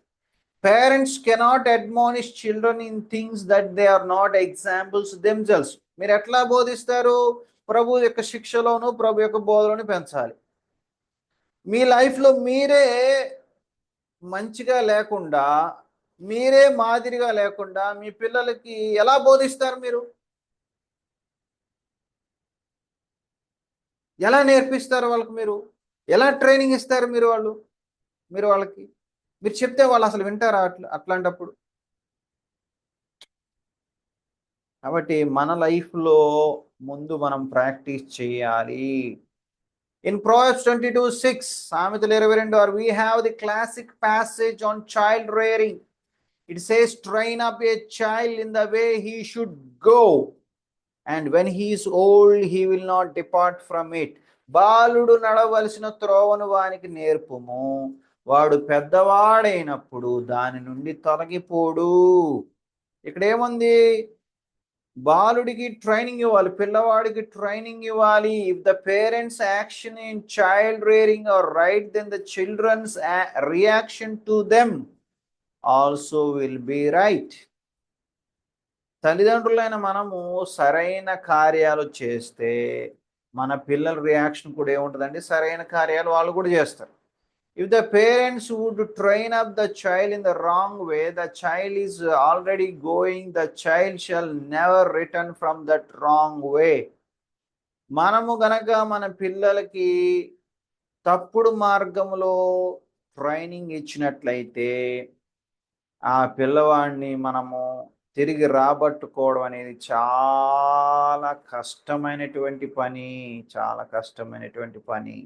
Parents cannot admonish children in things that they are not examples themselves. మీరు ఎట్లా బోధిస్తారు? ప్రభు యొక్క శిక్షలోను ప్రభు యొక్క బోధలోను పెంచాలి. మీ లైఫ్లో మీరే మంచిగా లేకుండా, మీరే మాదిరిగా లేకుండా మీ పిల్లలకి ఎలా బోధిస్తారు? మీరు ఎలా నేర్పిస్తారు వాళ్ళకి? మీరు ఎలా ట్రైనింగ్ ఇస్తారు? మీరు వాళ్ళకి మీరు చెప్తే వాళ్ళు అసలు వింటారా అట్లాంటప్పుడు? కాబట్టి మన లైఫ్లో ముందు మనం ప్రాక్టీస్ చేయాలి. In Proverbs 22:6, సామెతలు 22, we have the classic passage on child rearing. It says, train up a child in the way he should go, and when he is old, he will not depart from it. బాలుడు నడవలసిన త్రోవను వానికి నేర్పుము, వాడు పెద్దవాడైనప్పుడు దాని నుండి తొలగిపోడు. ఇక్కడ ఏముంది? బాలుడికి training ఇవ్వాలి, పిల్లవాడికి ట్రైనింగ్ ఇవ్వాలి. If the parents action in child rearing are right, then the children's reaction to them also will be right. తల్లిదండ్రులైన మనము సరైన కార్యాలు చేస్తే మన పిల్లల రియాక్షన్ కూడా ఏముంటుందండి? సరైన కార్యాలు వాళ్ళు కూడా చేస్తారు. If the parents would train up the child in the wrong way, the child is already going, the child shall never return from that wrong way. మనము గనక మన పిల్లలకి తప్పుడు మార్గంలో ట్రైనింగ్ ఇచ్చినట్లయితే ఆ పిల్లవాడిని మనము తిరిగి రాబట్టుకోవడం అనేది చాలా కష్టమైనటువంటి పని.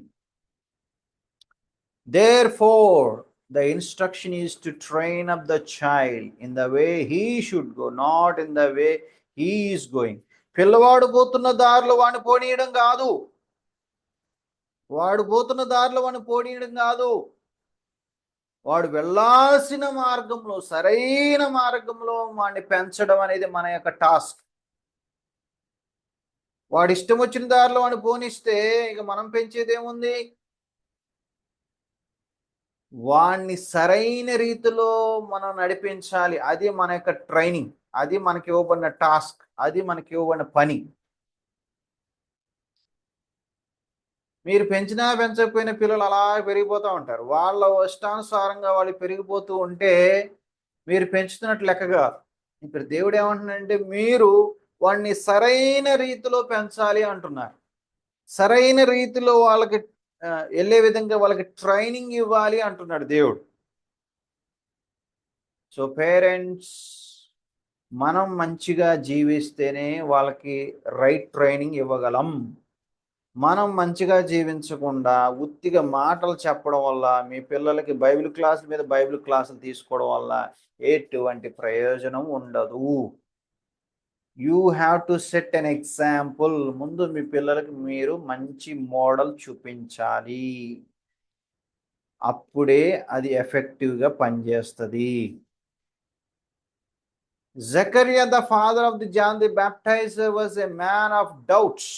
Therefore, the instruction is to train up the child in the way he should go, not in the way he is going. పిల్లవాడు పోతున్న దారిలో వాడిని పోనీయడం కాదు. వాడు వెళ్ళాల్సిన మార్గంలో, సరైన మార్గంలో వాడిని పెంచడం అనేది మన యొక్క టాస్క్. వాడు ఇష్టం వచ్చిన దారిలో వాడిని పోనిస్తే ఇక మనం పెంచేది ఏముంది? వాణ్ణి సరైన రీతిలో మనం నడిపించాలి. అది మన యొక్క ట్రైనింగ్, అది మనకి ఇవ్వబడిన టాస్క్, అది మనకి ఇవ్వబడిన పని. మీరు పెంచినా పెంచకపోయిన పిల్లలు అలా పెరిగిపోతూ ఉంటారు. వాళ్ళ ఇష్టానుసారంగా వాళ్ళు పెరిగిపోతూ ఉంటే మీరు పెంచుతున్నట్లు లెక్కగా. ఇప్పుడు దేవుడు ఏమంటున్నాడంటే, మీరు వాడిని సరైన రీతిలో పెంచాలి అంటున్నారు. సరైన రీతిలో వాళ్ళకి వెళ్ళే విధంగా వాళ్ళకి ట్రైనింగ్ ఇవ్వాలి అంటున్నాడు దేవుడు. సో పేరెంట్స్, మనం మంచిగా జీవిస్తేనే వాళ్ళకి రైట్ ట్రైనింగ్ ఇవ్వగలం. మనం మంచిగా జీవించకుండా ఉత్తిగా మాటలు చెప్పడం వల్ల, మీ పిల్లలకి బైబిల్ క్లాసులు తీసుకోవడం వల్ల ఎటువంటి ప్రయోజనం ఉండదు. You have to set an example. ముందు మీ పిల్లలకి మీరు మంచి మోడల్ చూపించాలి. అప్పుడే అది ఎఫెక్టివ్గా పనిచేస్తుంది. Zechariah, the father of the John the Baptizer, was a man of doubts.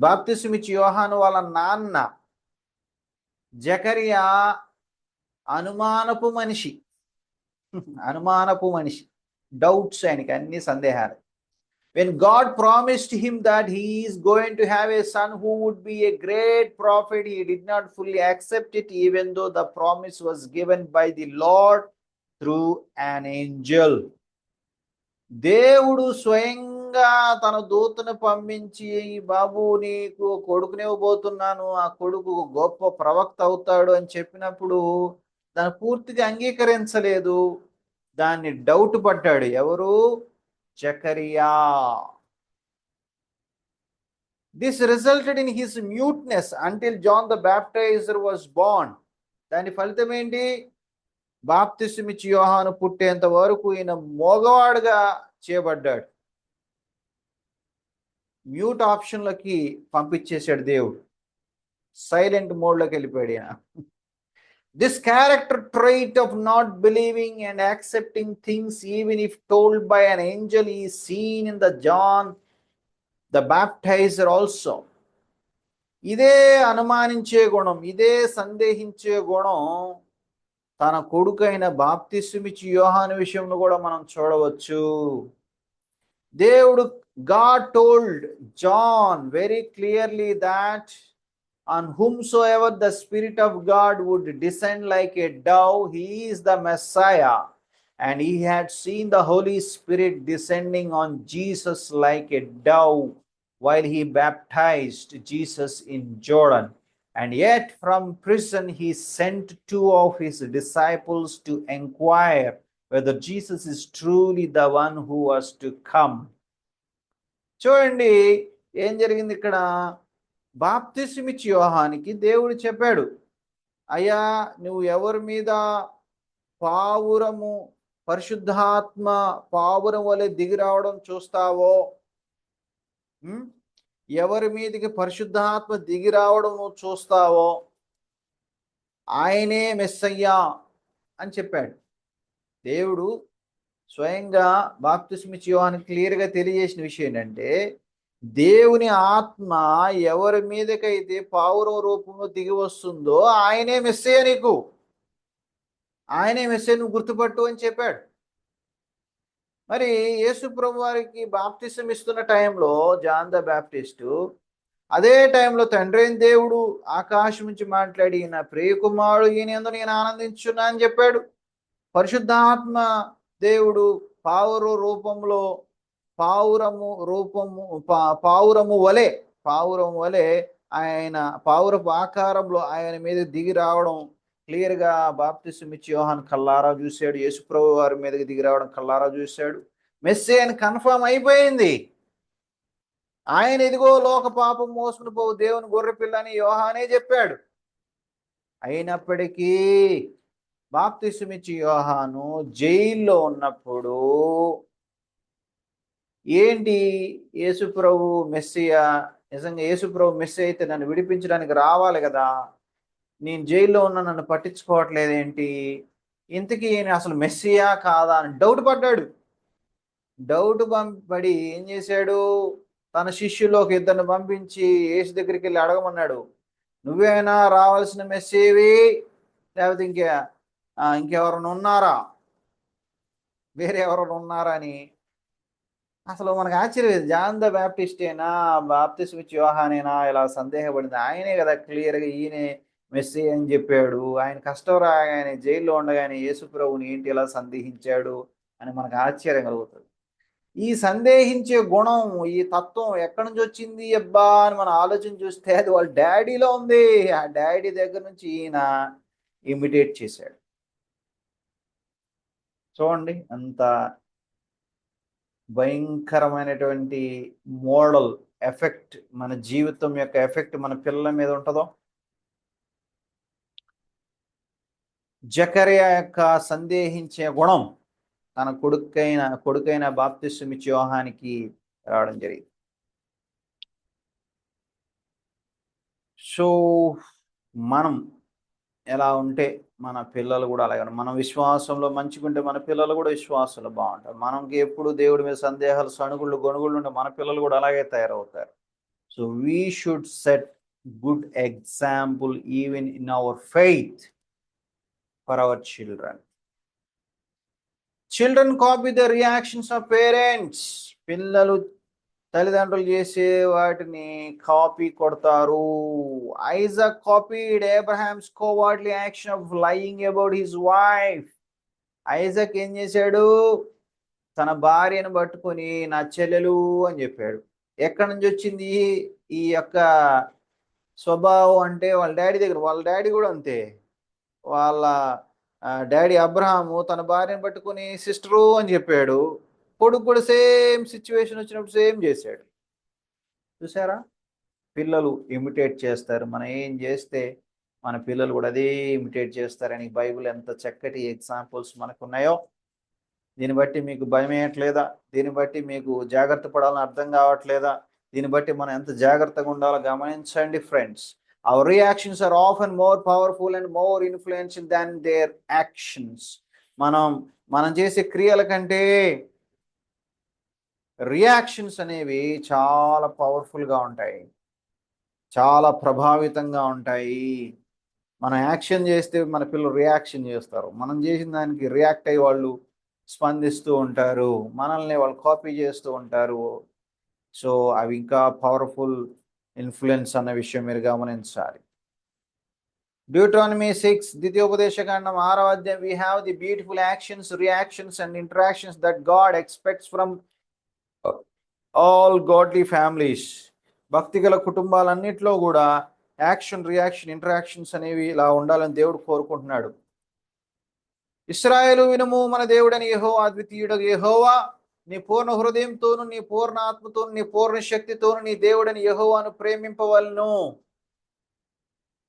బాప్తిస్మిచ్చి యోహాను వాళ్ళ నాన్న జకరియా అనుమానపు మనిషి. అనుమానపు మనిషి, డౌట్స్, ఆయనకి అన్ని సందేహాలు. When God promised him that he is going to have a son who would be a great prophet, he did not fully accept it, even though the promise was given by the Lord through an angel. దేవుడు స్వయంగా తన దూతను పంపించి, బాబు నీకు కొడుకునివ్వబోతున్నాను, ఆ కొడుకు గొప్ప ప్రవక్త అవుతాడు అని చెప్పినప్పుడు దాన్ని పూర్తిగా అంగీకరించలేదు, దాన్ని డౌట్ పడ్డాడు. ఎవరు? Zechariah. This resulted in his muteness until John the Baptizer was born. దాని ఫలితం ఏంటి? బాప్తిస్మిచ్చి యోహాను పుట్టేంత వరకు ఈయన మోగవాడుగా చేయబడ్డాడు. మ్యూట్ ఆప్షన్లోకి పంపించేశాడు దేవుడు, సైలెంట్ మోడ్లోకి వెళ్ళిపోయాడు ఈయన. This character trait of not believing and accepting things even if told by an angel is seen in the John the Baptizer also. ఇదే అనుమానించే గుణం, ఇదే సందేహించే గుణం తన కొడుకైన బాప్తిస్మిచ్చి యోహాను విషయంలో కూడా మనం చూడవచ్చు. దేవుడు, God told John very clearly that on whomsoever the Spirit of God would descend like a dove, he is the Messiah. And he had seen the Holy Spirit descending on Jesus like a dove while he baptized Jesus in Jordan. And yet from prison he sent 2 of his disciples to inquire whether Jesus is truly the one who was to come. చూడండి ఏం జరిగింది ఇక్కడ. బాప్తిస్మిచ్చి యోహానికి దేవుడు చెప్పాడు, అయ్యా నువ్వు ఎవరి మీద పావురము, పరిశుద్ధాత్మ పావురం వలె దిగి రావడం చూస్తావో, ఎవరి మీదకి పరిశుద్ధాత్మ దిగి రావడం చూస్తావో ఆయనే మెస్సయ్యా అని చెప్పాడు. దేవుడు స్వయంగా బాప్తిస్మిచ్చి యోహానికి క్లియర్గా తెలియజేసిన విషయం ఏంటంటే, దేవుని ఆత్మ ఎవరి మీదకైతే పావురం రూపంలో దిగి వస్తుందో ఆయనే మెస్సయ్య, నీకు ఆయనే మెస్సయ్య, నువ్వు గుర్తుపట్టు అని చెప్పాడు. మరి యేసు ప్రభు వారికి బాప్తిసం ఇస్తున్న టైంలో జాన్ ద బ్యాప్టిస్టు, అదే టైంలో తండ్రి అయిన దేవుడు ఆకాశం నుంచి మాట్లాడి, నా ప్రియకుమారుడు ఈయన యందు నేను ఆనందించున్నా అని చెప్పాడు. పరిశుద్ధాత్మ దేవుడు పావురము వలె ఆయన పావురపు ఆకారంలో ఆయన మీద దిగి రావడం క్లియర్గా బాప్తిస్మిచ్చి యోహాను కల్లారా చూశాడు. యేసుప్రభు వారి మీదకి దిగి రావడం కల్లారా చూశాడు. మెస్సీ అని కన్ఫర్మ్ అయిపోయింది. ఆయన ఇదిగో లోక పాపం మోసుకుని పోవు దేవుని గొర్రెపిల్ల అని యోహానే చెప్పాడు. అయినప్పటికీ బాప్తిస్మిచ్చి యోహాను జైల్లో ఉన్నప్పుడు, ఏంటి యేసుప్రభు మెస్సియా, నిజంగా యేసుప్రభు మెస్సియా అయితే నన్ను విడిపించడానికి రావాలి కదా, నేను జైల్లో ఉన్న నన్ను పట్టించుకోవట్లేదేంటి, ఇంతకీ అసలు మెస్సియా కాదా అని డౌట్ పడ్డాడు. డౌట్ పడి ఏం చేశాడు, తన శిష్యులోకి 2 పంపించి యేసు దగ్గరికి వెళ్ళి అడగమన్నాడు, నువ్వేనా రావాల్సిన మెస్సీవి, లేకపోతే ఇంకెవరైనా ఉన్నారా, వేరే ఎవరైనా ఉన్నారా అని. అసలు మనకు ఆశ్చర్యం, జాన్ ద బ్యాప్టిస్టేనా, బాప్తిస్మిచ్చి యోహానేనా ఇలా సందేహపడింది. ఆయనే కదా క్లియర్గా ఈయనే మెస్సీ అని చెప్పాడు. ఆయన కష్టం రాగానే జైల్లో ఉండగానే యేసు ప్రభుని ఏంటి ఇలా సందేహించాడు అని మనకు ఆశ్చర్యం కలుగుతుంది. ఈ సందేహించే గుణం, ఈ తత్వం ఎక్కడి నుంచి వచ్చింది అబ్బా అని మనం ఆలోచన చూస్తే అది వాళ్ళ డాడీలో ఉంది. ఆ డాడీ దగ్గర నుంచి ఈయన ఇమిటేట్ చేశాడు. చూడండి అంత భయంకరమైనటువంటి మోడల్ ఎఫెక్ట్, మన జీవితం యొక్క ఎఫెక్ట్ మన పిల్లల మీద ఉంటుందో. జకరియా యొక్క సందేహించే గుణం తన కొడుకైన బాప్తిస్మిచ్చి యోహానికి రావడం జరిగింది. సో మనం ఎలా ఉంటే మన పిల్లలు కూడా అలాగే మనం విశ్వాసంలో మంచిగుంటే మన పిల్లలు కూడా విశ్వాసంలో బాగుంటారు. మనకి ఎప్పుడు దేవుడి మీద సందేహాలు, సణుగుళ్ళు, గొణుగుళ్ళు ఉంటే మన పిల్లలు కూడా అలాగే తయారవుతారు. So we should set good example even in our faith for our children. Children copy the reactions of parents. పిల్లలు తల్లిదండ్రులు చేసే వాటిని కాపీ కొడతారు. Isaac copied Abraham's cowardly action of lying about his wife. ఐజాక్ ఏం చేశాడు? తన భార్యను పట్టుకొని నా చెల్లెలు అని చెప్పాడు. ఎక్కడి నుంచి వచ్చింది ఈ యొక్క స్వభావం అంటే? వాళ్ళ డాడీ దగ్గర. వాళ్ళ డాడీ కూడా అంతే. వాళ్ళ డాడీ అబ్రహాము తన భార్యను పట్టుకొని సిస్టరు అని చెప్పాడు. కొడుకు కూడా సేమ్ సిచ్యువేషన్ వచ్చినప్పుడు సేమ్ చేశాడు. చూసారా? పిల్లలు ఇమిటేట్ చేస్తారు. మనం ఏం చేస్తే మన పిల్లలు కూడా అదే ఇమిటేట్ చేస్తారని బైబిల్ ఎంత చక్కటి ఎగ్జాంపుల్స్ మనకున్నాయో. దీన్ని బట్టి మీకు భయం వేయట్లేదా? దీన్ని బట్టి మీకు జాగ్రత్త పడాలని అర్థం కావట్లేదా? దీన్ని బట్టి మనం ఎంత జాగ్రత్తగా ఉండాలో గమనించండి friends. Our reactions are often more powerful and more influential than their actions. మనం చేసే క్రియల కంటే రియాక్షన్స్ అనేవి చాలా పవర్ఫుల్గా ఉంటాయి, చాలా ప్రభావితంగా ఉంటాయి. మనం యాక్షన్ చేస్తే మన పిల్లలు రియాక్షన్ చేస్తారు. మనం చేసిన దానికి రియాక్ట్ అయ్యి వాళ్ళు స్పందిస్తూ ఉంటారు. మనల్ని వాళ్ళు కాపీ చేస్తూ ఉంటారు. సో అవి ఇంకా పవర్ఫుల్ ఇన్ఫ్లుయెన్స్ అన్న విషయం మీరు గమనించాలి. డ్యూట్రానమీ 6, ద్వితీయోపదేశకాండం 6వ అధ్యాయం, we have the beautiful actions, reactions and interactions that God expects from all godly families. భక్తిగల కుటుంబాలన్నింటిలో కూడా యాక్షన్, రియాక్షన్, ఇంటరాక్షన్స్ అనేవి ఇలా ఉండాలని దేవుడు కోరుకుంటున్నాడు. ఇశ్రాయేలు వినుము, మన దేవుడని యెహోవా అద్వితీయుడగు యెహోవా. నీ పూర్ణ హృదయంతోను, నీ పూర్ణ ఆత్మతోను, నీ పూర్ణ శక్తితోను నీ దేవుడని యెహోవాను ప్రేమింపవలను.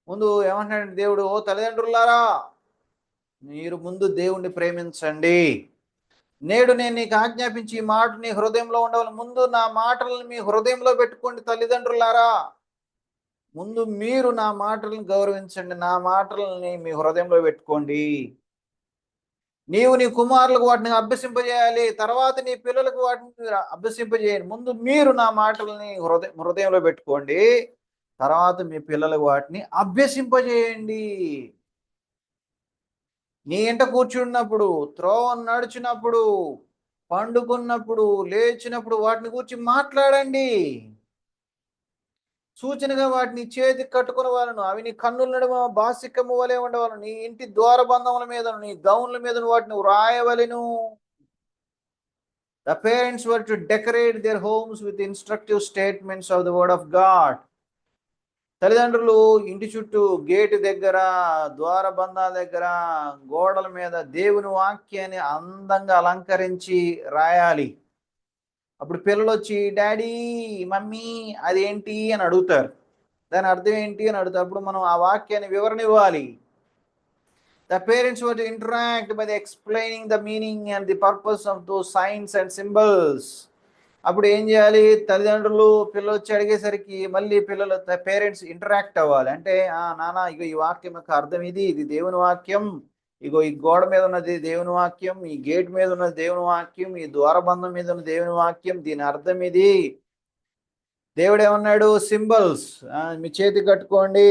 ముందు ఏమంటున్నాడు దేవుడు? ఓ తల్లిదండ్రులారా, మీరు ముందు దేవుణ్ణి ప్రేమించండి. నేడు నేను నీకు ఆజ్ఞాపించి ఈ మాట నీ హృదయంలో ఉండవాలి. ముందు నా మాటలను మీ హృదయంలో పెట్టుకోండి తల్లిదండ్రులారా. ముందు మీరు నా మాటలను గౌరవించండి, నా మాటలని మీ హృదయంలో పెట్టుకోండి. నీవు నీ కుమారులకు వాటిని అభ్యసింపజేయాలి, తర్వాత నీ పిల్లలకు వాటిని అభ్యసింపజేయండి. ముందు మీరు నా మాటలని హృదయంలో పెట్టుకోండి, తర్వాత మీ పిల్లలకు వాటిని అభ్యసింపజేయండి. నీ ఇంట కూర్చున్నప్పుడు, త్రోవ నడిచినప్పుడు, పండుకున్నప్పుడు, లేచినప్పుడు వాటిని గురించి మాట్లాడండి. సూచనగా వాటిని చేతికి కట్టుకుని వాళ్ళను, అవి నీ కన్నుల నడుమ బాసికము వలె ఉండవలను, నీ ఇంటి ద్వారబంధముల మీద, నీ గౌన్ల మీద వాటిని వ్రాయవలెను. The parents were to decorate their homes with instructive statements of the word of God. తల్లిదండ్రులు ఇంటి చుట్టూ, గేటు దగ్గర, ద్వారబంధాల దగ్గర, గోడల మీద దేవుని వాక్యాన్ని అందంగా అలంకరించి రాయాలి. అప్పుడు పిల్లలు వచ్చి డాడీ, మమ్మీ అదేంటి అని అడుగుతారు. దాని అర్థం ఏంటి అని అడుగుతారు. అప్పుడు మనం ఆ వాక్యాన్ని వివరణ ఇవ్వాలి. The parents were to interact by explaining the meaning and the purpose of those signs and symbols. అప్పుడు ఏం చేయాలి? తల్లిదండ్రులు పిల్లలు వచ్చి అడిగేసరికి మళ్ళీ పేరెంట్స్ ఇంటరాక్ట్ అవ్వాలి. అంటే నాన్న, ఇగో ఈ వాక్యం యొక్క అర్థం ఇది దేవుని వాక్యం. ఇగో ఈ గోడ మీద ఉన్నది దేవుని వాక్యం, ఈ గేట్ మీద ఉన్నది దేవుని వాక్యం, ఈ ద్వారబంధం మీద ఉన్న దేవుని వాక్యం, దీని అర్థం ఇది. దేవుడు ఏమన్నాడు? సింబల్స్ మీ చేతి కట్టుకోండి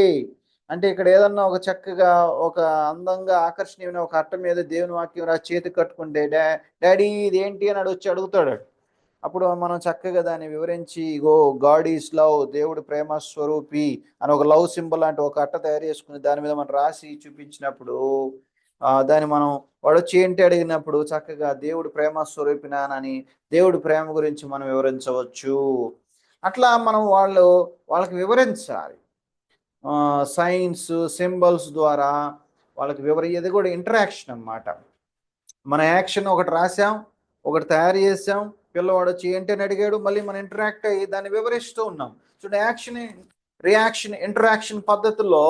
అంటే, ఇక్కడ ఏదన్నా ఒక చక్కగా ఒక అందంగా ఆకర్షణీయమైన ఒక అట్ట మీద దేవుని వాక్యం చేతి కట్టుకుంటే డాడీ ఇది ఏంటి అని వచ్చి అడుగుతాడు. అప్పుడు మనం చక్కగా దాన్ని వివరించి, ఇగో గాడ్ ఈజ్ లవ్, దేవుడు ప్రేమ స్వరూపి అని ఒక లవ్ సింబల్ లాంటి ఒక అట్ట తయారు చేసుకుని దాని మీద మనం రాసి చూపించినప్పుడు, దాన్ని మనం వాడు వచ్చి ఏంటి అడిగినప్పుడు చక్కగా దేవుడు ప్రేమ స్వరూపి నానని దేవుడి ప్రేమ గురించి మనం వివరించవచ్చు. అట్లా మనం వాళ్ళకి వివరించాలి. సైన్స్, సింబల్స్ ద్వారా వాళ్ళకి ఇది కూడా ఇంటరాక్షన్ అన్నమాట. మన యాక్షన్ ఒకటి రాసాం, ఒకటి తయారు చేసాం, పిల్లవాడు వచ్చి ఏంటి అని అడిగాడు, మళ్ళీ మనం ఇంటరాక్ట్ అయ్యి దాన్ని వివరిస్తూ ఉన్నాం. చూడండి, యాక్షన్, రియాక్షన్, ఇంటరాక్షన్ పద్ధతుల్లో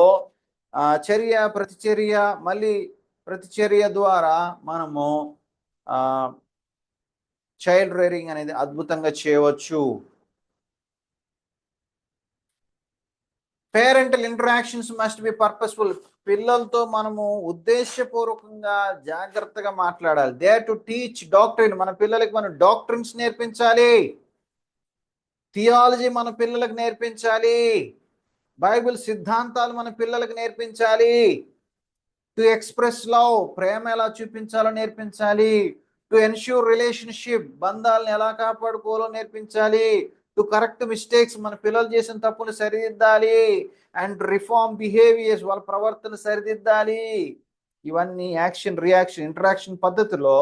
చర్య, ప్రతిచర్య, మళ్ళీ ప్రతిచర్య ద్వారా మనము చైల్డ్ రేరింగ్ అనేది అద్భుతంగా చేయవచ్చు. Parental interactions must be purposeful. పిల్లలతో మనము ఉద్దేశపూర్వకంగా జాగ్రత్తగా మాట్లాడాలి. They to teach doctrine. మన పిల్లలకి మనం డాక్ట్రిన్స్ నేర్పించాలి. థియాలజీ మన పిల్లలకు నేర్పించాలి. బైబిల్ సిద్ధాంతాలు మన పిల్లలకు నేర్పించాలి. టు ఎక్స్ప్రెస్ లవ్, ప్రేమ ఎలా చూపించాలో నేర్పించాలి. టు ఎన్ష్యూర్ రిలేషన్షిప్, బంధాలను ఎలా కాపాడుకోవాలో నేర్పించాలి. టు కరెక్ట్ మిస్టేక్స్, మన పిల్లలు చేసిన తప్పును సరిదిద్దాలి. అండ్ రిఫార్మ్ బిహేవియర్స్, వాళ్ళ ప్రవర్తన సరిదిద్దాలి. ఇవన్నీ యాక్షన్ రియాక్షన్ ఇంటరాక్షన్ పద్ధతిలో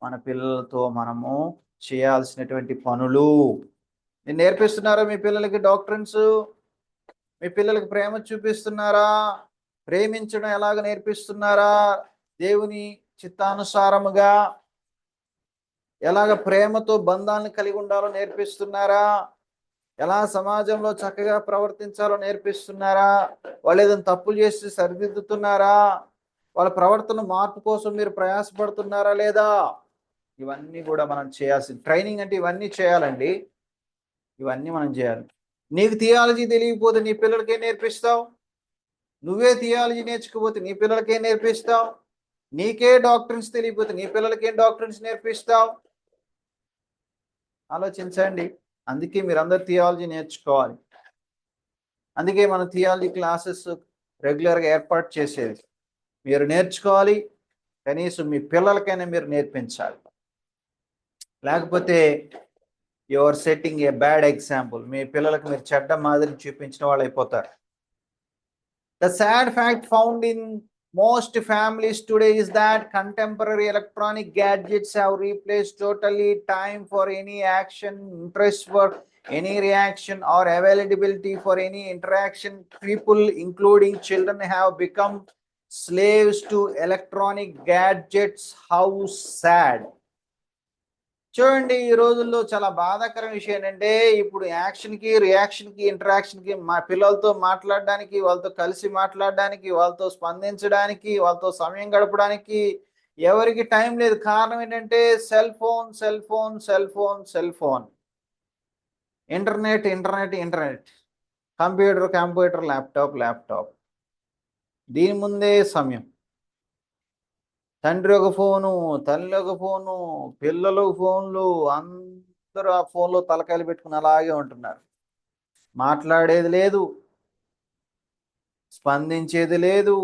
మన పిల్లలతో మనము చేయాల్సినటువంటి పనులు. మీరు నేర్పిస్తున్నారా మీ పిల్లలకి డాక్ట్రిన్స్? మీ పిల్లలకి ప్రేమ చూపిస్తున్నారా? ప్రేమించడం ఎలాగ నేర్పిస్తున్నారా? దేవుని చిత్తానుసారముగా ఎలాగ ప్రేమతో బంధాలను కలిగి ఉండాలో నేర్పిస్తున్నారా? ఎలా సమాజంలో చక్కగా ప్రవర్తించాలో నేర్పిస్తున్నారా? వాళ్ళు ఏదైనా తప్పులు చేసి సరిదిద్దుతున్నారా? వాళ్ళ ప్రవర్తన మార్పు కోసం మీరు ప్రయాసపడుతున్నారా లేదా? ఇవన్నీ కూడా మనం చేయాల్సింది. ట్రైనింగ్ అంటే ఇవన్నీ చేయాలండి. ఇవన్నీ మనం చేయాలి. నీకు థియాలజీ తెలియకపోతే నీ పిల్లలకి ఏం నేర్పిస్తావు? నువ్వే థియాలజీ నేర్చుకోపోతే నీ పిల్లలకి ఏం నేర్పిస్తావు? నీకే డాక్టర్స్ తెలియకపోతే నీ పిల్లలకి ఏం డాక్టర్స్ నేర్పిస్తావు? ఆలోచించండి. అందుకే మీరందరూ థియాలజీ నేర్చుకోవాలి. అందుకే మనం థియాలజీ క్లాసెస్ రెగ్యులర్గా ఏర్పాటు చేసేది. మీరు నేర్చుకోవాలి, కనీసం మీ పిల్లలకైనా మీరు నేర్పించాలి. లేకపోతే you are setting a bad example. మీ పిల్లలకు మీరు చెడ్డ మాదిరి చూపించిన వాళ్ళు అయిపోతారు. The sad fact found in most families today is that contemporary electronic gadgets have replaced totally time for any action, interest for any reaction, or availability for any interaction. People, including children, have become slaves to electronic gadgets. How sad. చూడండి, ఈ రోజుల్లో చాలా బాధాకరం విషయం ఏంటంటే, ఇప్పుడు యాక్షన్కి రియాక్షన్కి ఇంటరాక్షన్కి మా పిల్లలతో మాట్లాడడానికి, వాళ్ళతో కలిసి మాట్లాడడానికి, వాళ్ళతో స్పందించడానికి, వాళ్ళతో సమయం గడపడానికి ఎవరికి టైం లేదు. కారణం ఏంటంటే cell phone, cell phone, cell phone, cell phone, internet, internet, internet, computer, computer, laptop, laptop. దీని ముందే సమయం. తండ్రి ఒక ఫోను, తల్లి ఒక ఫోను, పిల్లలు ఫోన్లు, అందరూ ఆ ఫోన్లో తలకాయలు పెట్టుకుని అలాగే ఉంటున్నారు. మాట్లాడేది లేదు, స్పందించేది లేదు,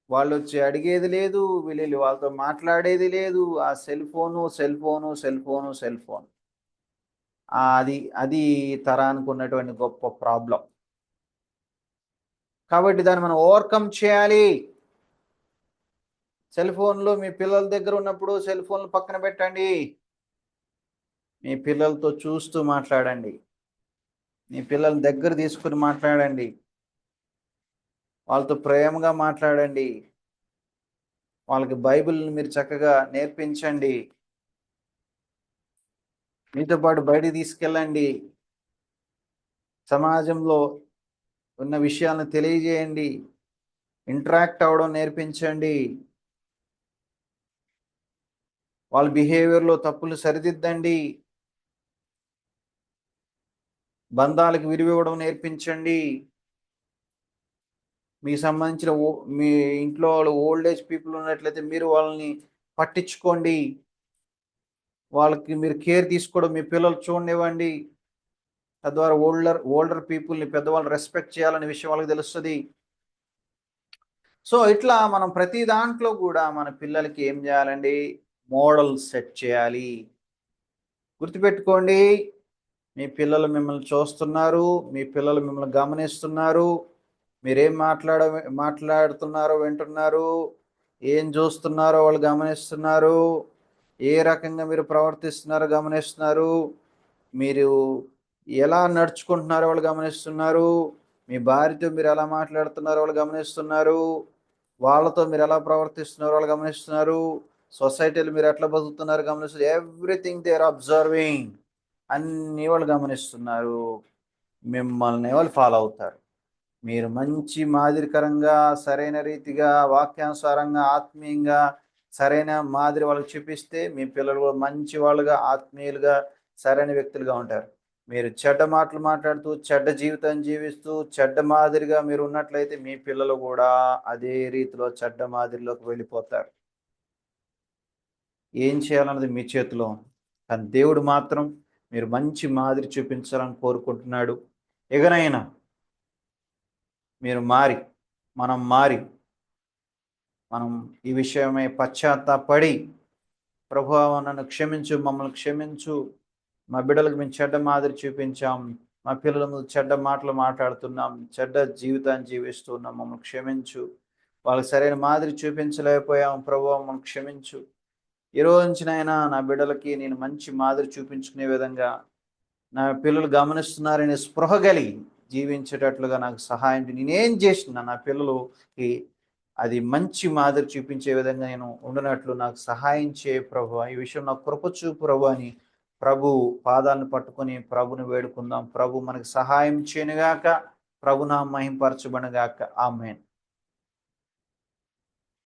వాళ్ళు వచ్చి అడిగేది లేదు, వీళ్ళు వాళ్ళతో మాట్లాడేది లేదు. ఆ cell phone, cell phone, cell phone, cell phone. అది అది తరానికి ఉన్నటువంటి గొప్ప ప్రాబ్లం. కాబట్టి దాన్ని మనం ఓవర్కమ్ చేయాలి. సెల్ ఫోన్లో మీ పిల్లల దగ్గర ఉన్నప్పుడు సెల్ ఫోన్లు పక్కన పెట్టండి. మీ పిల్లలతో చూస్తూ మాట్లాడండి. మీ పిల్లల దగ్గర తీసుకుని మాట్లాడండి. వాళ్ళతో ప్రేమగా మాట్లాడండి. వాళ్ళకి బైబిల్ని మీరు చక్కగా నేర్పించండి. మీతో పాటు బయటికి తీసుకెళ్ళండి. సమాజంలో ఉన్న విషయాలను తెలియజేయండి. ఇంటరాక్ట్ అవ్వడం నేర్పించండి. వాళ్ళ బిహేవియర్లో తప్పులు సరిదిద్దండి. బంధాలకు విలువివ్వడం నేర్పించండి. మీకు సంబంధించిన మీ ఇంట్లో వాళ్ళు ఓల్డ్ ఏజ్ పీపుల్ ఉన్నట్లయితే మీరు వాళ్ళని పట్టించుకోండి. వాళ్ళకి మీరు కేర్ తీసుకోవడం మీ పిల్లలు చూడనివ్వండి. తద్వారా ఓల్డర్ పీపుల్ని, పెద్దవాళ్ళని రెస్పెక్ట్ చేయాలనే విషయం వాళ్ళకి తెలుస్తుంది. సో ఇట్లా మనం ప్రతి దాంట్లో కూడా మన పిల్లలకి ఏం చేయాలండి? మోడల్ సెట్ చేయాలి. గుర్తుపెట్టుకోండి, మీ పిల్లలు మిమ్మల్ని చూస్తున్నారు, మీ పిల్లలు మిమ్మల్ని గమనిస్తున్నారు. మీరేం మాట్లాడుతున్నారో వింటున్నారు, ఏం చూస్తున్నారో వాళ్ళు గమనిస్తున్నారు, ఏ రకంగా మీరు ప్రవర్తిస్తున్నారో గమనిస్తున్నారు, మీరు ఎలా నడుచుకుంటున్నారో వాళ్ళు గమనిస్తున్నారు, మీ భార్యతో మీరు ఎలా మాట్లాడుతున్నారో వాళ్ళు గమనిస్తున్నారు, వాళ్ళతో మీరు ఎలా ప్రవర్తిస్తున్నారో వాళ్ళు గమనిస్తున్నారు, సొసైటీలో మీరు ఎట్లా బతుకుతున్నారో గమనిస్తున్నారు. Everything they are observing. అన్నీ వాళ్ళు గమనిస్తున్నారు. మిమ్మల్ని వాళ్ళు ఫాలో అవుతారు. మీరు మంచి మాదిరికరంగా, సరైన రీతిగా, వాక్యానుసారంగా, ఆత్మీయంగా సరైన మాదిరి వాళ్ళకి చూపిస్తే మీ పిల్లలు మంచి వాళ్ళుగా, ఆత్మీయులుగా, సరైన వ్యక్తులుగా ఉంటారు. మీరు చెడ్డ మాటలు మాట్లాడుతూ, చెడ్డ జీవితం జీవిస్తూ, చెడ్డ మాదిరిగా మీరు ఉన్నట్లయితే మీ పిల్లలు కూడా అదే రీతిలో చెడ్డ మాదిరిలోకి వెళ్ళిపోతారు. ఏం చేయాలన్నది మీ చేతిలో ఉంది. కానీ దేవుడు మాత్రం మీరు మంచి మాదిరి చూపించాలని కోరుకుంటున్నాడు. ఇకనైనా మీరు మారి, మనం మారి, మనం ఈ విషయమై పశ్చాత్తాపడి, ప్రభువా నన్ను క్షమించు, మమ్మల్ని క్షమించు, మా బిడ్డలకు మేము చెడ్డ మాదిరి చూపించాం, మా పిల్లల ముందు చెడ్డ మాటలు మాట్లాడుతున్నాం, చెడ్డ జీవితాన్ని జీవిస్తున్నాం, మమ్మల్ని క్షమించు, వాళ్ళకి సరైన మాదిరి చూపించలేకపోయాం, ప్రభువా మమ్మల్ని క్షమించు. ఈ రోజు నుంచినైనా నా బిడ్డలకి నేను మంచి మాదిరి చూపించుకునే విధంగా, నా పిల్లలు గమనిస్తున్నారనే స్పృహ కలిగి జీవించేటట్లుగా నాకు సహాయం చేయి. నేనేం చేసినా నా పిల్లలకి అది మంచి మాదిరి చూపించే విధంగా నేను ఉండినట్లు నాకు సహాయం చేయ ప్రభువా. ఈ విషయం నాకు కృప చూపు ప్రభువా అని ప్రభు పాదాలను పట్టుకొని ప్రభుని వేడుకుందాం. ప్రభు మనకి సహాయం చేయనుగాక, ప్రభు నామం మహింపరచబడుగాక. ఆమేన్.